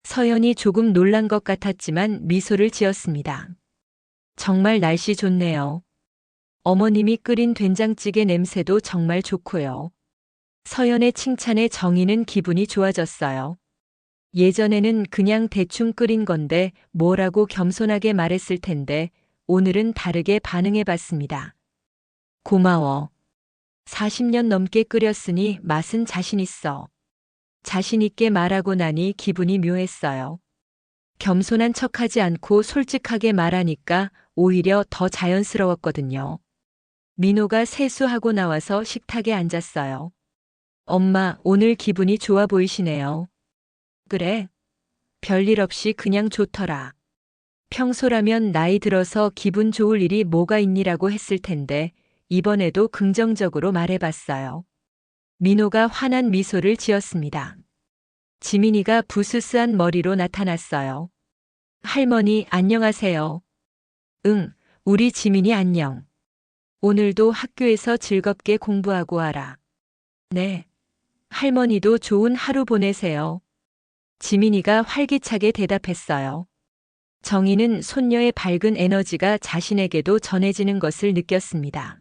서연이 조금 놀란 것 같았지만 미소를 지었습니다. 정말 날씨 좋네요. 어머님이 끓인 된장찌개 냄새도 정말 좋고요. 서연의 칭찬에 정희는 기분이 좋아졌어요. 예전에는 그냥 대충 끓인 건데 뭐라고 겸손하게 말했을 텐데 오늘은 다르게 반응해 봤습니다. 고마워. 40년 넘게 끓였으니 맛은 자신 있어. 자신 있게 말하고 나니 기분이 묘했어요. 겸손한 척하지 않고 솔직하게 말하니까 오히려 더 자연스러웠거든요. 민호가 세수하고 나와서 식탁에 앉았어요. 엄마, 오늘 기분이 좋아 보이시네요. 그래. 별일 없이 그냥 좋더라. 평소라면 나이 들어서 기분 좋을 일이 뭐가 있니라고 했을 텐데 이번에도 긍정적으로 말해봤어요. 민호가 환한 미소를 지었습니다. 지민이가 부스스한 머리로 나타났어요. 할머니, 안녕하세요. 응, 우리 지민이 안녕. 오늘도 학교에서 즐겁게 공부하고 와라. 네. 할머니도 좋은 하루 보내세요. 지민이가 활기차게 대답했어요. 정희는 손녀의 밝은 에너지가 자신에게도 전해지는 것을 느꼈습니다.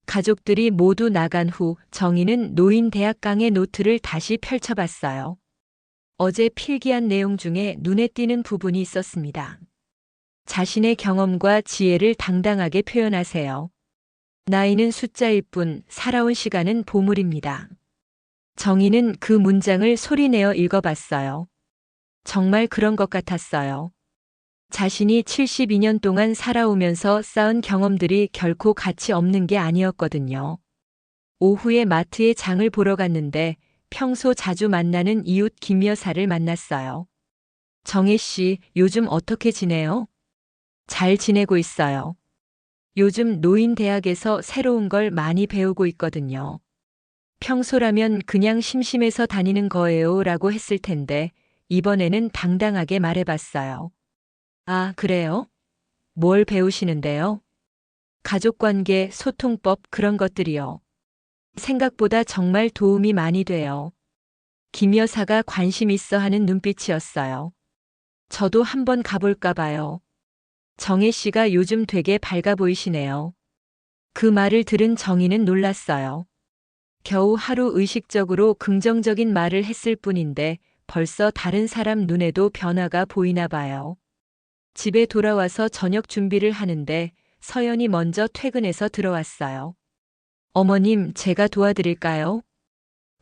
가족들이 모두 나간 후 정희는 노인 대학 강의 노트를 다시 펼쳐봤어요. 어제 필기한 내용 중에 눈에 띄는 부분이 있었습니다. 자신의 경험과 지혜를 당당하게 표현하세요. 나이는 숫자일 뿐 살아온 시간은 보물입니다. 정희는 그 문장을 소리내어 읽어봤어요. 정말 그런 것 같았어요. 자신이 72년 동안 살아오면서 쌓은 경험들이 결코 가치 없는 게 아니었거든요. 오후에 마트에 장을 보러 갔는데 평소 자주 만나는 이웃 김 여사를 만났어요. 정혜 씨, 요즘 어떻게 지내요? 잘 지내고 있어요. 요즘 노인대학에서 새로운 걸 많이 배우고 있거든요. 평소라면 그냥 심심해서 다니는 거예요 라고 했을 텐데 이번에는 당당하게 말해봤어요. 아, 그래요? 뭘 배우시는데요? 가족관계, 소통법 그런 것들이요. 생각보다 정말 도움이 많이 돼요. 김 여사가 관심 있어 하는 눈빛이었어요. 저도 한번 가볼까 봐요. 정혜 씨가 요즘 되게 밝아 보이시네요. 그 말을 들은 정희는 놀랐어요. 겨우 하루 의식적으로 긍정적인 말을 했을 뿐인데 벌써 다른 사람 눈에도 변화가 보이나 봐요. 집에 돌아와서 저녁 준비를 하는데 서연이 먼저 퇴근해서 들어왔어요. 어머님, 제가 도와드릴까요?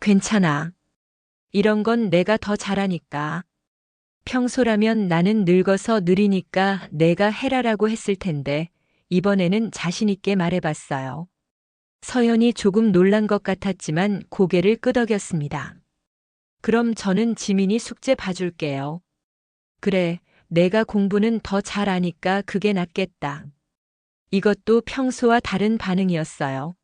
괜찮아. 이런 건 내가 더 잘하니까. 평소라면 나는 늙어서 느리니까 내가 해라라고 했을 텐데 이번에는 자신 있게 말해봤어요. 서연이 조금 놀란 것 같았지만 고개를 끄덕였습니다. 그럼 저는 지민이 숙제 봐줄게요. 그래, 내가 공부는 더 잘 아니까 그게 낫겠다. 이것도 평소와 다른 반응이었어요.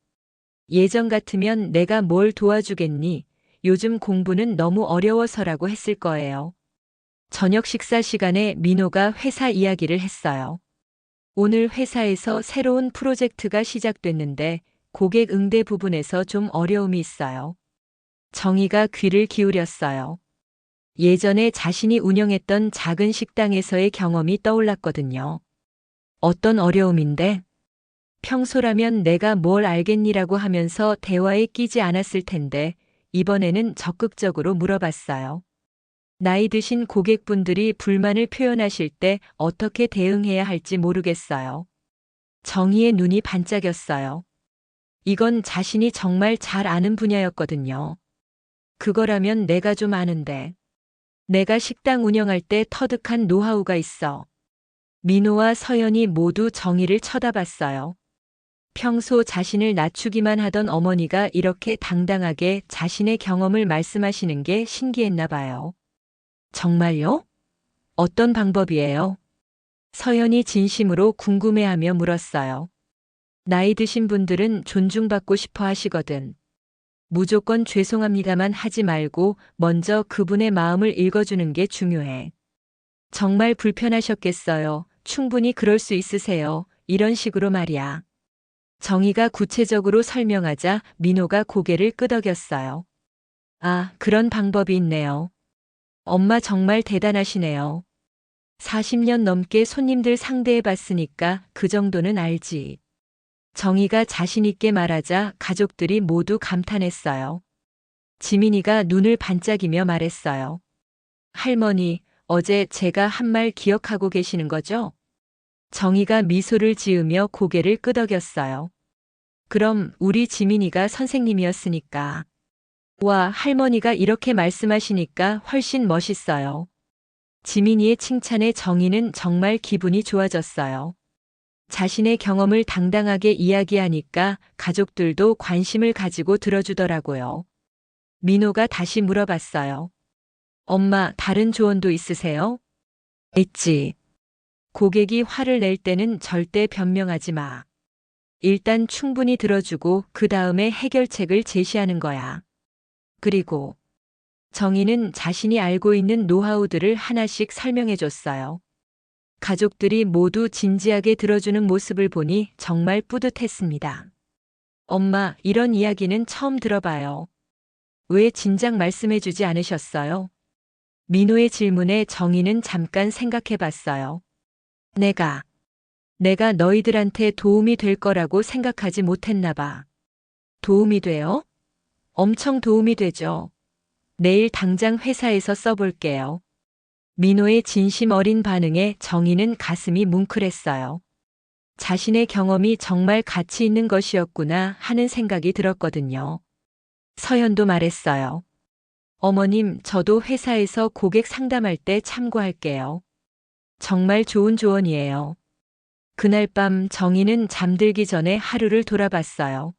예전 같으면 내가 뭘 도와주겠니? 요즘 공부는 너무 어려워서라고 했을 거예요. 저녁 식사 시간에 민호가 회사 이야기를 했어요. 오늘 회사에서 새로운 프로젝트가 시작됐는데 고객 응대 부분에서 좀 어려움이 있어요. 정희가 귀를 기울였어요. 예전에 자신이 운영했던 작은 식당에서의 경험이 떠올랐거든요. 어떤 어려움인데? 평소라면 내가 뭘 알겠니라고 하면서 대화에 끼지 않았을 텐데 이번에는 적극적으로 물어봤어요. 나이 드신 고객분들이 불만을 표현하실 때 어떻게 대응해야 할지 모르겠어요. 정희의 눈이 반짝였어요. 이건 자신이 정말 잘 아는 분야였거든요. 그거라면 내가 좀 아는데. 내가 식당 운영할 때 터득한 노하우가 있어. 민호와 서연이 모두 정희를 쳐다봤어요. 평소 자신을 낮추기만 하던 어머니가 이렇게 당당하게 자신의 경험을 말씀하시는 게 신기했나 봐요. 정말요? 어떤 방법이에요? 서연이 진심으로 궁금해하며 물었어요. 나이 드신 분들은 존중받고 싶어 하시거든. 무조건 죄송합니다만 하지 말고 먼저 그분의 마음을 읽어주는 게 중요해. 정말 불편하셨겠어요. 충분히 그럴 수 있으세요. 이런 식으로 말이야. 정희가 구체적으로 설명하자 민호가 고개를 끄덕였어요. 아, 그런 방법이 있네요. 엄마 정말 대단하시네요. 40년 넘게 손님들 상대해 봤으니까 그 정도는 알지. 정희가 자신 있게 말하자 가족들이 모두 감탄했어요. 지민이가 눈을 반짝이며 말했어요. 할머니, 어제 제가 한 말 기억하고 계시는 거죠? 정희가 미소를 지으며 고개를 끄덕였어요. 그럼 우리 지민이가 선생님이었으니까. 와, 할머니가 이렇게 말씀하시니까 훨씬 멋있어요. 지민이의 칭찬에 정희는 정말 기분이 좋아졌어요. 자신의 경험을 당당하게 이야기하니까 가족들도 관심을 가지고 들어주더라고요. 민호가 다시 물어봤어요. 엄마, 다른 조언도 있으세요? 있지. 고객이 화를 낼 때는 절대 변명하지 마. 일단 충분히 들어주고 그 다음에 해결책을 제시하는 거야. 그리고 정희는 자신이 알고 있는 노하우들을 하나씩 설명해 줬어요. 가족들이 모두 진지하게 들어주는 모습을 보니 정말 뿌듯했습니다. 엄마, 이런 이야기는 처음 들어봐요. 왜 진작 말씀해 주지 않으셨어요? 민호의 질문에 정희는 잠깐 생각해 봤어요. 내가 너희들한테 도움이 될 거라고 생각하지 못했나 봐. 도움이 돼요? 엄청 도움이 되죠. 내일 당장 회사에서 써볼게요. 민호의 진심 어린 반응에 정희는 가슴이 뭉클했어요. 자신의 경험이 정말 가치 있는 것이었구나 하는 생각이 들었거든요. 서연도 말했어요. 어머님, 저도 회사에서 고객 상담할 때 참고할게요. 정말 좋은 조언이에요. 그날 밤 정희는 잠들기 전에 하루를 돌아봤어요.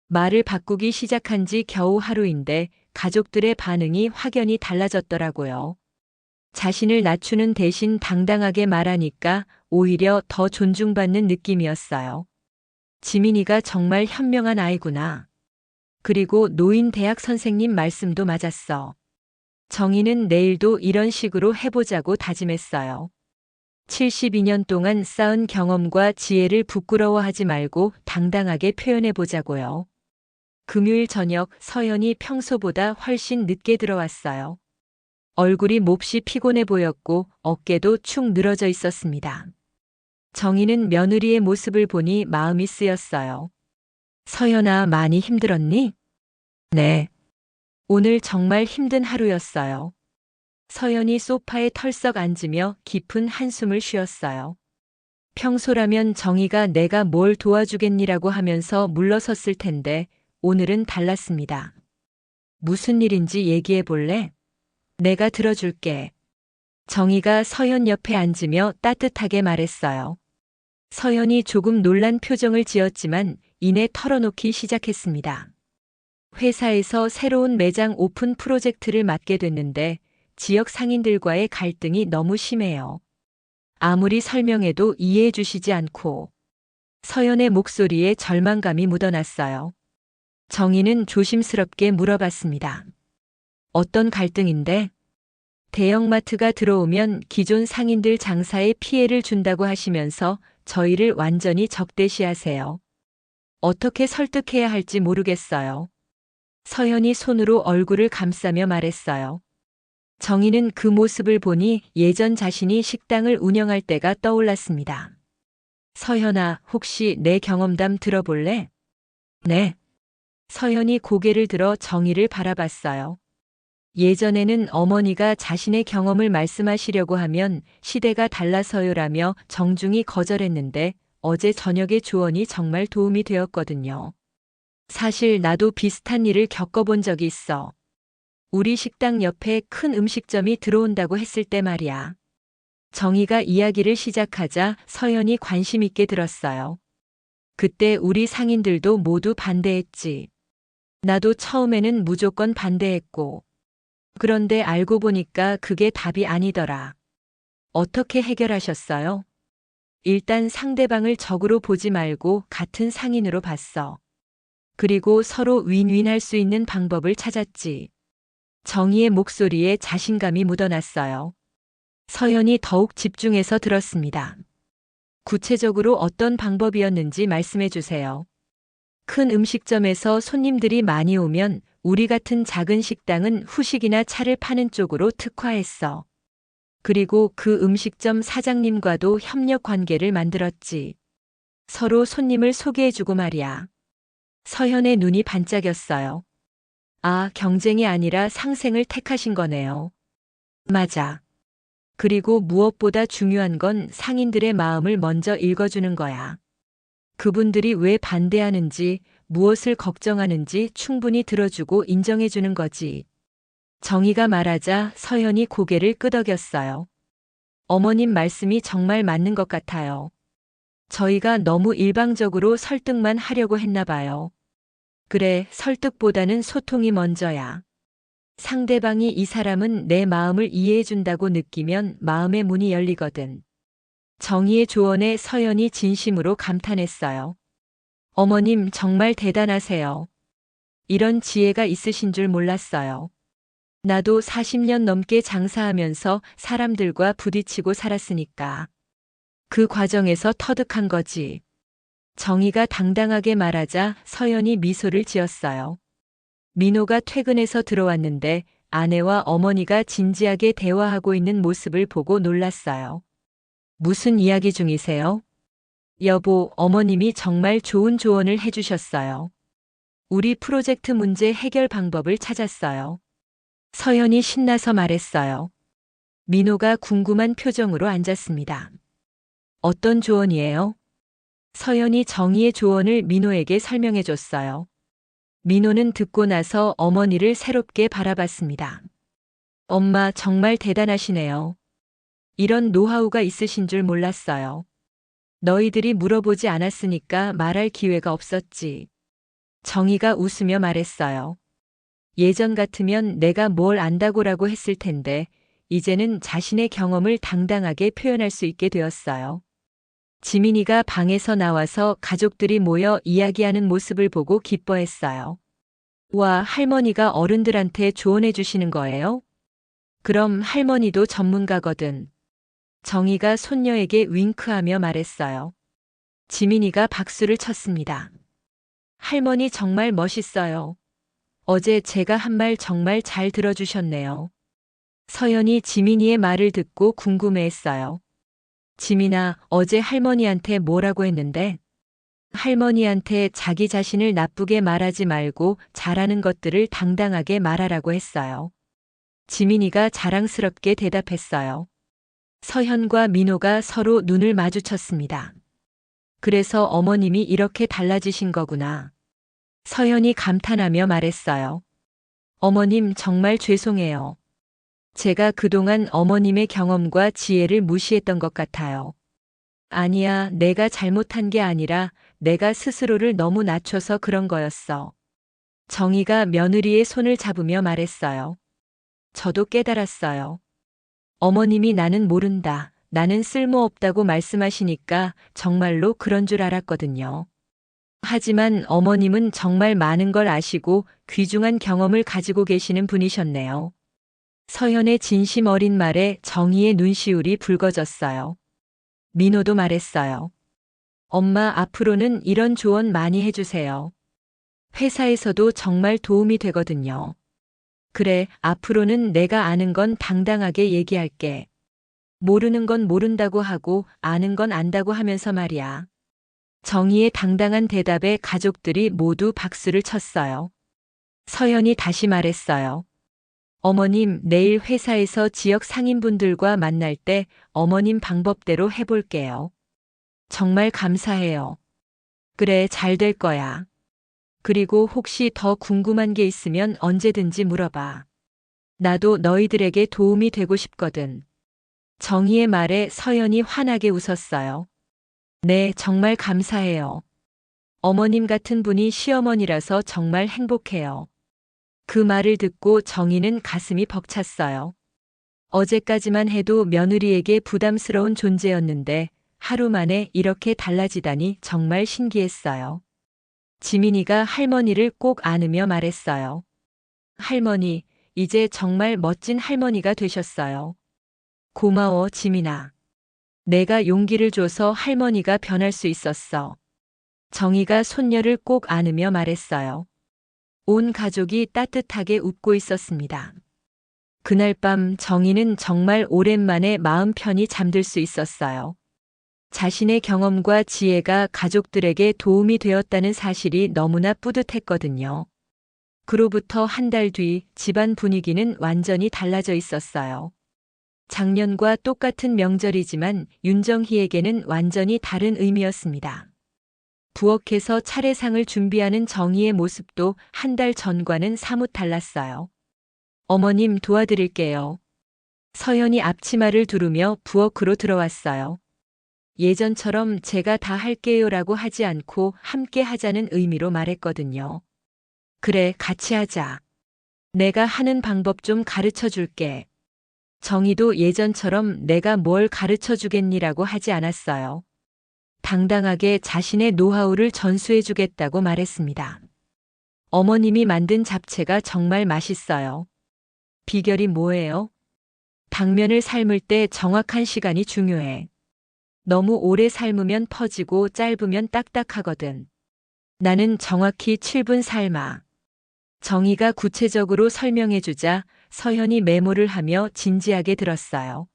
말을 바꾸기 시작한 지 겨우 하루인데 가족들의 반응이 확연히 달라졌더라고요. 자신을 낮추는 대신 당당하게 말하니까 오히려 더 존중받는 느낌이었어요. 지민이가 정말 현명한 아이구나. 그리고 노인 대학 선생님 말씀도 맞았어. 정희는 내일도 이런 식으로 해보자고 다짐했어요. 72년 동안 쌓은 경험과 지혜를 부끄러워하지 말고 당당하게 표현해보자고요. 금요일 저녁 서연이 평소보다 훨씬 늦게 들어왔어요. 얼굴이 몹시 피곤해 보였고 어깨도 축 늘어져 있었습니다. 정희는 며느리의 모습을 보니 마음이 쓰였어요. 서연아, 많이 힘들었니? 네. 오늘 정말 힘든 하루였어요. 서연이 소파에 털썩 앉으며 깊은 한숨을 쉬었어요. 평소라면 정희가 내가 뭘 도와주겠니라고 하면서 물러섰을 텐데 오늘은 달랐습니다. 무슨 일인지 얘기해 볼래? 내가 들어줄게. 정희가 서연 옆에 앉으며 따뜻하게 말했어요. 서연이 조금 놀란 표정을 지었지만 이내 털어놓기 시작했습니다. 회사에서 새로운 매장 오픈 프로젝트를 맡게 됐는데 지역 상인들과의 갈등이 너무 심해요. 아무리 설명해도 이해해 주시지 않고 서연의 목소리에 절망감이 묻어났어요. 정희는 조심스럽게 물어봤습니다. 어떤 갈등인데? 대형마트가 들어오면 기존 상인들 장사에 피해를 준다고 하시면서 저희를 완전히 적대시하세요. 어떻게 설득해야 할지 모르겠어요. 서연이 손으로 얼굴을 감싸며 말했어요. 정희는 그 모습을 보니 예전 자신이 식당을 운영할 때가 떠올랐습니다. 서연아, 혹시 내 경험담 들어볼래? 네. 서연이 고개를 들어 정희를 바라봤어요. 예전에는 어머니가 자신의 경험을 말씀하시려고 하면 시대가 달라서요라며 정중히 거절했는데 어제 저녁의 조언이 정말 도움이 되었거든요. 사실 나도 비슷한 일을 겪어본 적이 있어. 우리 식당 옆에 큰 음식점이 들어온다고 했을 때 말이야. 정희가 이야기를 시작하자 서연이 관심 있게 들었어요. 그때 우리 상인들도 모두 반대했지. 나도 처음에는 무조건 반대했고. 그런데 알고 보니까 그게 답이 아니더라. 어떻게 해결하셨어요? 일단 상대방을 적으로 보지 말고 같은 상인으로 봤어. 그리고 서로 윈윈할 수 있는 방법을 찾았지. 정희의 목소리에 자신감이 묻어났어요. 서연이 더욱 집중해서 들었습니다. 구체적으로 어떤 방법이었는지 말씀해 주세요. 큰 음식점에서 손님들이 많이 오면 우리 같은 작은 식당은 후식이나 차를 파는 쪽으로 특화했어. 그리고 그 음식점 사장님과도 협력 관계를 만들었지. 서로 손님을 소개해주고 말이야. 서현의 눈이 반짝였어요. 아, 경쟁이 아니라 상생을 택하신 거네요. 맞아. 그리고 무엇보다 중요한 건 상인들의 마음을 먼저 읽어주는 거야. 그분들이 왜 반대하는지, 무엇을 걱정하는지 충분히 들어주고 인정해주는 거지. 정희가 말하자 서연이 고개를 끄덕였어요. 어머님 말씀이 정말 맞는 것 같아요. 저희가 너무 일방적으로 설득만 하려고 했나 봐요. 그래, 설득보다는 소통이 먼저야. 상대방이 이 사람은 내 마음을 이해해준다고 느끼면 마음의 문이 열리거든. 정희의 조언에 서연이 진심으로 감탄했어요. 어머님 정말 대단하세요. 이런 지혜가 있으신 줄 몰랐어요. 나도 40년 넘게 장사하면서 사람들과 부딪히고 살았으니까. 그 과정에서 터득한 거지. 정희가 당당하게 말하자 서연이 미소를 지었어요. 민호가 퇴근해서 들어왔는데 아내와 어머니가 진지하게 대화하고 있는 모습을 보고 놀랐어요. 무슨 이야기 중이세요? 여보, 어머님이 정말 좋은 조언을 해주셨어요. 우리 프로젝트 문제 해결 방법을 찾았어요. 서연이 신나서 말했어요. 민호가 궁금한 표정으로 앉았습니다. 어떤 조언이에요? 서연이 정희의 조언을 민호에게 설명해 줬어요. 민호는 듣고 나서 어머니를 새롭게 바라봤습니다. 엄마 정말 대단하시네요. 이런 노하우가 있으신 줄 몰랐어요. 너희들이 물어보지 않았으니까 말할 기회가 없었지. 정희가 웃으며 말했어요. 예전 같으면 내가 뭘 안다고라고 했을 텐데 이제는 자신의 경험을 당당하게 표현할 수 있게 되었어요. 지민이가 방에서 나와서 가족들이 모여 이야기하는 모습을 보고 기뻐했어요. 와, 할머니가 어른들한테 조언해 주시는 거예요? 그럼 할머니도 전문가거든. 정희가 손녀에게 윙크하며 말했어요. 지민이가 박수를 쳤습니다. 할머니 정말 멋있어요. 어제 제가 한 말 정말 잘 들어주셨네요. 서연이 지민이의 말을 듣고 궁금해했어요. 지민아, 어제 할머니한테 뭐라고 했는데? 할머니한테 자기 자신을 나쁘게 말하지 말고 잘하는 것들을 당당하게 말하라고 했어요. 지민이가 자랑스럽게 대답했어요. 서현과 민호가 서로 눈을 마주쳤습니다. 그래서 어머님이 이렇게 달라지신 거구나. 서현이 감탄하며 말했어요. 어머님 정말 죄송해요. 제가 그동안 어머님의 경험과 지혜를 무시했던 것 같아요. 아니야, 내가 잘못한 게 아니라 내가 스스로를 너무 낮춰서 그런 거였어. 정희가 며느리의 손을 잡으며 말했어요. 저도 깨달았어요. 어머님이 나는 모른다, 나는 쓸모없다고 말씀하시니까 정말로 그런 줄 알았거든요. 하지만 어머님은 정말 많은 걸 아시고 귀중한 경험을 가지고 계시는 분이셨네요. 서현의 진심 어린 말에 정희의 눈시울이 붉어졌어요. 민호도 말했어요. 엄마, 앞으로는 이런 조언 많이 해주세요. 회사에서도 정말 도움이 되거든요. 그래, 앞으로는 내가 아는 건 당당하게 얘기할게. 모르는 건 모른다고 하고 아는 건 안다고 하면서 말이야. 정희의 당당한 대답에 가족들이 모두 박수를 쳤어요. 서연이 다시 말했어요. 어머님, 내일 회사에서 지역 상인분들과 만날 때 어머님 방법대로 해볼게요. 정말 감사해요. 그래, 잘 될 거야. 그리고 혹시 더 궁금한 게 있으면 언제든지 물어봐. 나도 너희들에게 도움이 되고 싶거든. 정희의 말에 서연이 환하게 웃었어요. 네, 정말 감사해요. 어머님 같은 분이 시어머니라서 정말 행복해요. 그 말을 듣고 정희는 가슴이 벅찼어요. 어제까지만 해도 며느리에게 부담스러운 존재였는데 하루 만에 이렇게 달라지다니 정말 신기했어요. 지민이가 할머니를 꼭 안으며 말했어요. 할머니, 이제 정말 멋진 할머니가 되셨어요. 고마워, 지민아. 내가 용기를 줘서 할머니가 변할 수 있었어. 정희가 손녀를 꼭 안으며 말했어요. 온 가족이 따뜻하게 웃고 있었습니다. 그날 밤 정희는 정말 오랜만에 마음 편히 잠들 수 있었어요. 자신의 경험과 지혜가 가족들에게 도움이 되었다는 사실이 너무나 뿌듯했거든요. 그로부터 한 달 뒤 집안 분위기는 완전히 달라져 있었어요. 작년과 똑같은 명절이지만 윤정희에게는 완전히 다른 의미였습니다. 부엌에서 차례상을 준비하는 정희의 모습도 한 달 전과는 사뭇 달랐어요. 어머님 도와드릴게요. 서연이 앞치마를 두르며 부엌으로 들어왔어요. 예전처럼 제가 다 할게요라고 하지 않고 함께 하자는 의미로 말했거든요. 그래, 같이 하자. 내가 하는 방법 좀 가르쳐 줄게. 정희도 예전처럼 내가 뭘 가르쳐 주겠니라고 하지 않았어요. 당당하게 자신의 노하우를 전수해 주겠다고 말했습니다. 어머님이 만든 잡채가 정말 맛있어요. 비결이 뭐예요? 당면을 삶을 때 정확한 시간이 중요해. 너무 오래 삶으면 퍼지고 짧으면 딱딱하거든. 나는 정확히 7분 삶아. 정희가 구체적으로 설명해주자 서현이 메모를 하며 진지하게 들었어요.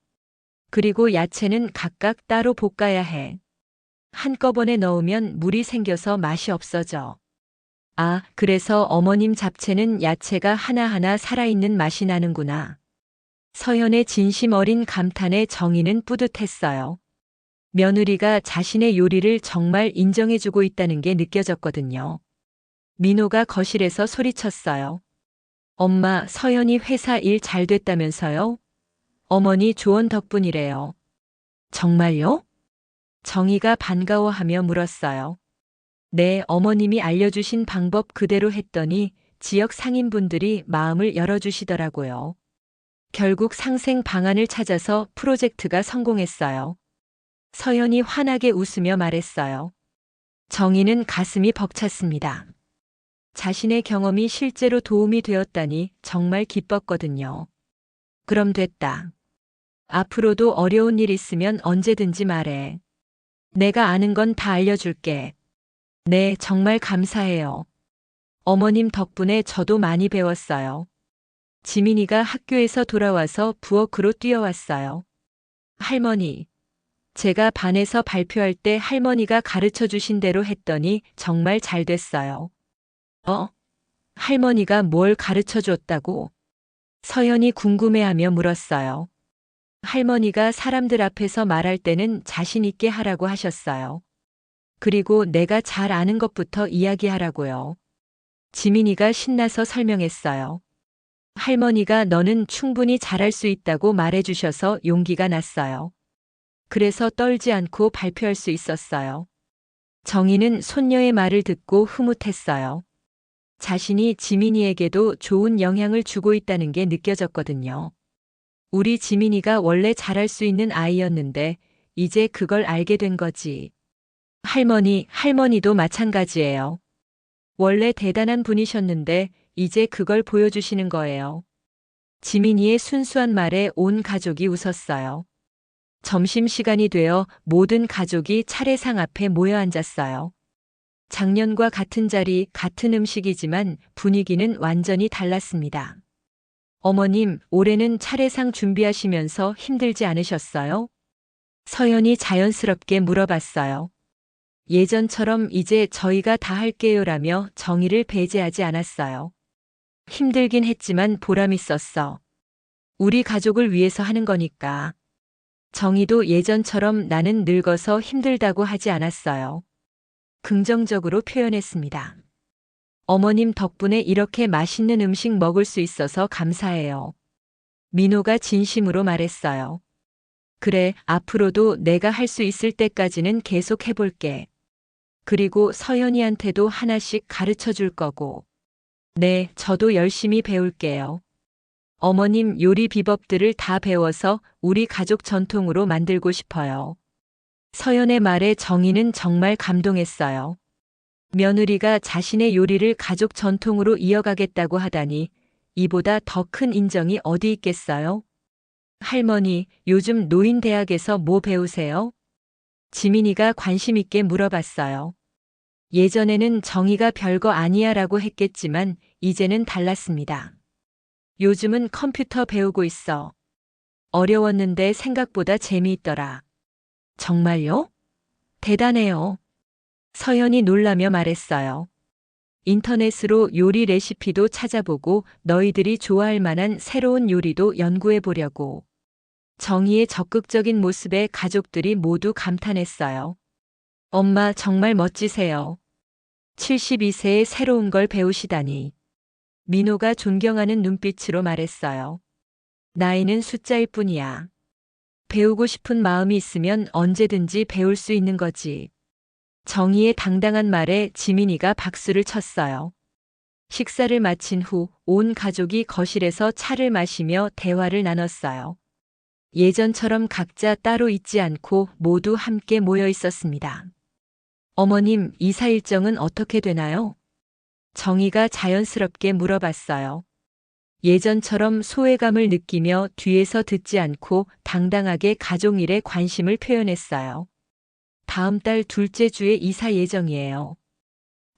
그리고 야채는 각각 따로 볶아야 해. 한꺼번에 넣으면 물이 생겨서 맛이 없어져. 아, 그래서 어머님 잡채는 야채가 하나하나 살아있는 맛이 나는구나. 서현의 진심 어린 감탄에 정희는 뿌듯했어요. 며느리가 자신의 요리를 정말 인정해주고 있다는 게 느껴졌거든요. 민호가 거실에서 소리쳤어요. 엄마, 서연이 회사 일 잘 됐다면서요? 어머니 조언 덕분이래요. 정말요? 정희가 반가워하며 물었어요. 네, 어머님이 알려주신 방법 그대로 했더니 지역 상인분들이 마음을 열어주시더라고요. 결국 상생 방안을 찾아서 프로젝트가 성공했어요. 서연이 환하게 웃으며 말했어요. 정희는 가슴이 벅찼습니다. 자신의 경험이 실제로 도움이 되었다니 정말 기뻤거든요. 그럼 됐다. 앞으로도 어려운 일 있으면 언제든지 말해. 내가 아는 건 다 알려줄게. 네, 정말 감사해요. 어머님 덕분에 저도 많이 배웠어요. 지민이가 학교에서 돌아와서 부엌으로 뛰어왔어요. 할머니, 제가 반에서 발표할 때 할머니가 가르쳐 주신 대로 했더니 정말 잘 됐어요. 할머니가 뭘 가르쳐 줬다고? 서연이 궁금해하며 물었어요. 할머니가 사람들 앞에서 말할 때는 자신 있게 하라고 하셨어요. 그리고 내가 잘 아는 것부터 이야기하라고요. 지민이가 신나서 설명했어요. 할머니가 너는 충분히 잘할 수 있다고 말해주셔서 용기가 났어요. 그래서 떨지 않고 발표할 수 있었어요. 정희는 손녀의 말을 듣고 흐뭇했어요. 자신이 지민이에게도 좋은 영향을 주고 있다는 게 느껴졌거든요. 우리 지민이가 원래 잘할 수 있는 아이였는데 이제 그걸 알게 된 거지. 할머니도 마찬가지예요. 원래 대단한 분이셨는데 이제 그걸 보여주시는 거예요. 지민이의 순수한 말에 온 가족이 웃었어요. 점심시간이 되어 모든 가족이 차례상 앞에 모여 앉았어요. 작년과 같은 자리, 같은 음식이지만 분위기는 완전히 달랐습니다. 어머님, 올해는 차례상 준비하시면서 힘들지 않으셨어요? 서연이 자연스럽게 물어봤어요. 예전처럼 이제 저희가 다 할게요라며 정의를 배제하지 않았어요. 힘들긴 했지만 보람 있었어. 우리 가족을 위해서 하는 거니까. 정의도 예전처럼 나는 늙어서 힘들다고 하지 않았어요. 긍정적으로 표현했습니다. 어머님 덕분에 이렇게 맛있는 음식 먹을 수 있어서 감사해요. 민호가 진심으로 말했어요. 그래, 앞으로도 내가 할 수 있을 때까지는 계속 해볼게. 그리고 서연이한테도 하나씩 가르쳐 줄 거고. 네, 저도 열심히 배울게요. 어머님 요리 비법들을 다 배워서 우리 가족 전통으로 만들고 싶어요. 서연의 말에 정희는 정말 감동했어요. 며느리가 자신의 요리를 가족 전통으로 이어가겠다고 하다니 이보다 더 큰 인정이 어디 있겠어요? 할머니, 요즘 노인대학에서 뭐 배우세요? 지민이가 관심 있게 물어봤어요. 예전에는 정희가 별거 아니야 라고 했겠지만 이제는 달랐습니다. 요즘은 컴퓨터 배우고 있어. 어려웠는데 생각보다 재미있더라. 정말요? 대단해요. 서연이 놀라며 말했어요. 인터넷으로 요리 레시피도 찾아보고 너희들이 좋아할 만한 새로운 요리도 연구해 보려고. 정희의 적극적인 모습에 가족들이 모두 감탄했어요. 엄마 정말 멋지세요. 72세에 새로운 걸 배우시다니. 민호가 존경하는 눈빛으로 말했어요. 나이는 숫자일 뿐이야. 배우고 싶은 마음이 있으면 언제든지 배울 수 있는 거지. 정희의 당당한 말에 지민이가 박수를 쳤어요. 식사를 마친 후 온 가족이 거실에서 차를 마시며 대화를 나눴어요. 예전처럼 각자 따로 있지 않고 모두 함께 모여 있었습니다. 어머님, 이사 일정은 어떻게 되나요? 정희가 자연스럽게 물어봤어요. 예전처럼 소외감을 느끼며 뒤에서 듣지 않고 당당하게 가족 일에 관심을 표현했어요. 다음 달 둘째 주에 이사 예정이에요.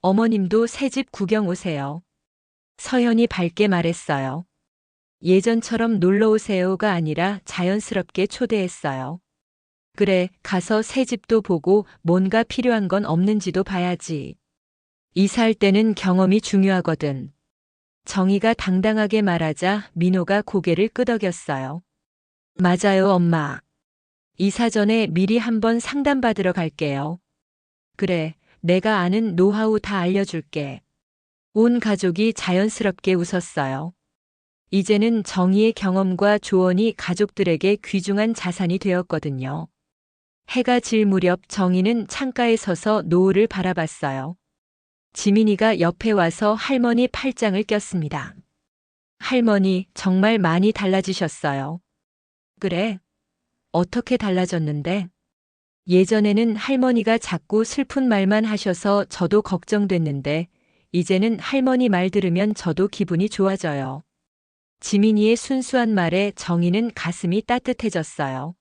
어머님도 새집 구경 오세요. 서연이 밝게 말했어요. 예전처럼 놀러 오세요가 아니라 자연스럽게 초대했어요. 그래, 가서 새집도 보고 뭔가 필요한 건 없는지도 봐야지. 이사할 때는 경험이 중요하거든. 정희가 당당하게 말하자 민호가 고개를 끄덕였어요. 맞아요, 엄마. 이사 전에 미리 한번 상담받으러 갈게요. 그래, 내가 아는 노하우 다 알려줄게. 온 가족이 자연스럽게 웃었어요. 이제는 정희의 경험과 조언이 가족들에게 귀중한 자산이 되었거든요. 해가 질 무렵 정희는 창가에 서서 노을을 바라봤어요. 지민이가 옆에 와서 할머니 팔짱을 꼈습니다. 할머니, 정말 많이 달라지셨어요. 그래? 어떻게 달라졌는데? 예전에는 할머니가 자꾸 슬픈 말만 하셔서 저도 걱정됐는데, 이제는 할머니 말 들으면 저도 기분이 좋아져요. 지민이의 순수한 말에 정희는 가슴이 따뜻해졌어요.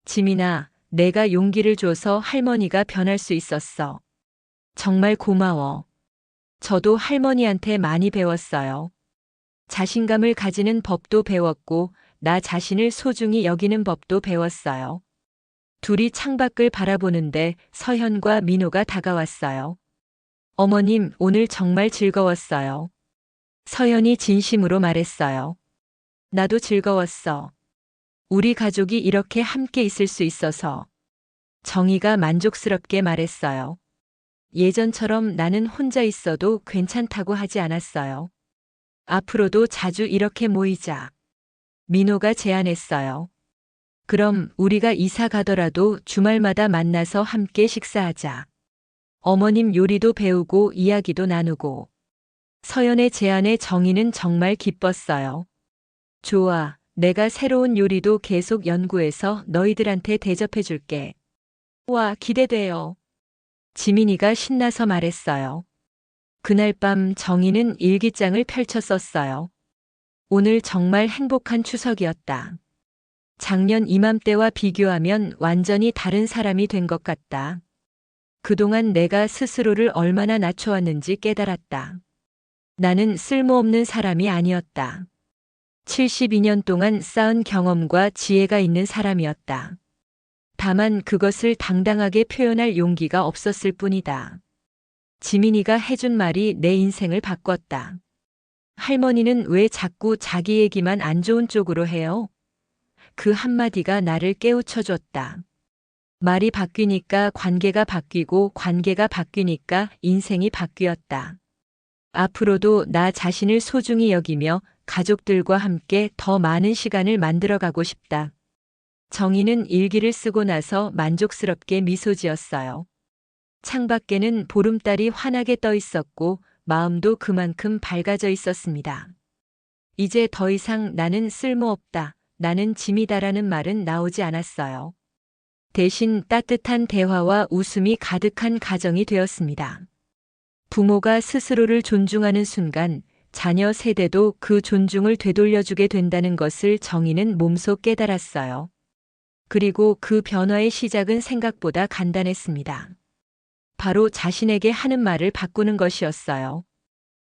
지민아, 내가 용기를 줘서 할머니가 변할 수 있었어. 정말 고마워. 저도 할머니한테 많이 배웠어요. 자신감을 가지는 법도 배웠고, 나 자신을 소중히 여기는 법도 배웠어요. 둘이 창밖을 바라보는데 서현과 민호가 다가왔어요. 어머님, 오늘 정말 즐거웠어요. 서연이 진심으로 말했어요. 나도 즐거웠어. 우리 가족이 이렇게 함께 있을 수 있어서. 정희가 만족스럽게 말했어요. 예전처럼 나는 혼자 있어도 괜찮다고 하지 않았어요. 앞으로도 자주 이렇게 모이자. 민호가 제안했어요. 그럼 우리가 이사 가더라도 주말마다 만나서 함께 식사하자. 어머님 요리도 배우고 이야기도 나누고. 서연의 제안에 정희는 정말 기뻤어요. 좋아, 내가 새로운 요리도 계속 연구해서 너희들한테 대접해 줄게. 와, 기대돼요. 지민이가 신나서 말했어요. 그날 밤 정희는 일기장을 펼쳐 썼어요. 오늘 정말 행복한 추석이었다. 작년 이맘때와 비교하면 완전히 다른 사람이 된 것 같다. 그동안 내가 스스로를 얼마나 낮춰왔는지 깨달았다. 나는 쓸모없는 사람이 아니었다. 72년 동안 쌓은 경험과 지혜가 있는 사람이었다. 다만 그것을 당당하게 표현할 용기가 없었을 뿐이다. 지민이가 해준 말이 내 인생을 바꿨다. 할머니는 왜 자꾸 자기 얘기만 안 좋은 쪽으로 해요? 그 한마디가 나를 깨우쳐줬다. 말이 바뀌니까 관계가 바뀌고 관계가 바뀌니까 인생이 바뀌었다. 앞으로도 나 자신을 소중히 여기며 가족들과 함께 더 많은 시간을 만들어가고 싶다. 정희는 일기를 쓰고 나서 만족스럽게 미소 지었어요. 창밖에는 보름달이 환하게 떠 있었고 마음도 그만큼 밝아져 있었습니다. 이제 더 이상 나는 쓸모없다, 나는 짐이다라는 말은 나오지 않았어요. 대신 따뜻한 대화와 웃음이 가득한 가정이 되었습니다. 부모가 스스로를 존중하는 순간 자녀 세대도 그 존중을 되돌려주게 된다는 것을 정희는 몸소 깨달았어요. 그리고 그 변화의 시작은 생각보다 간단했습니다. 바로 자신에게 하는 말을 바꾸는 것이었어요.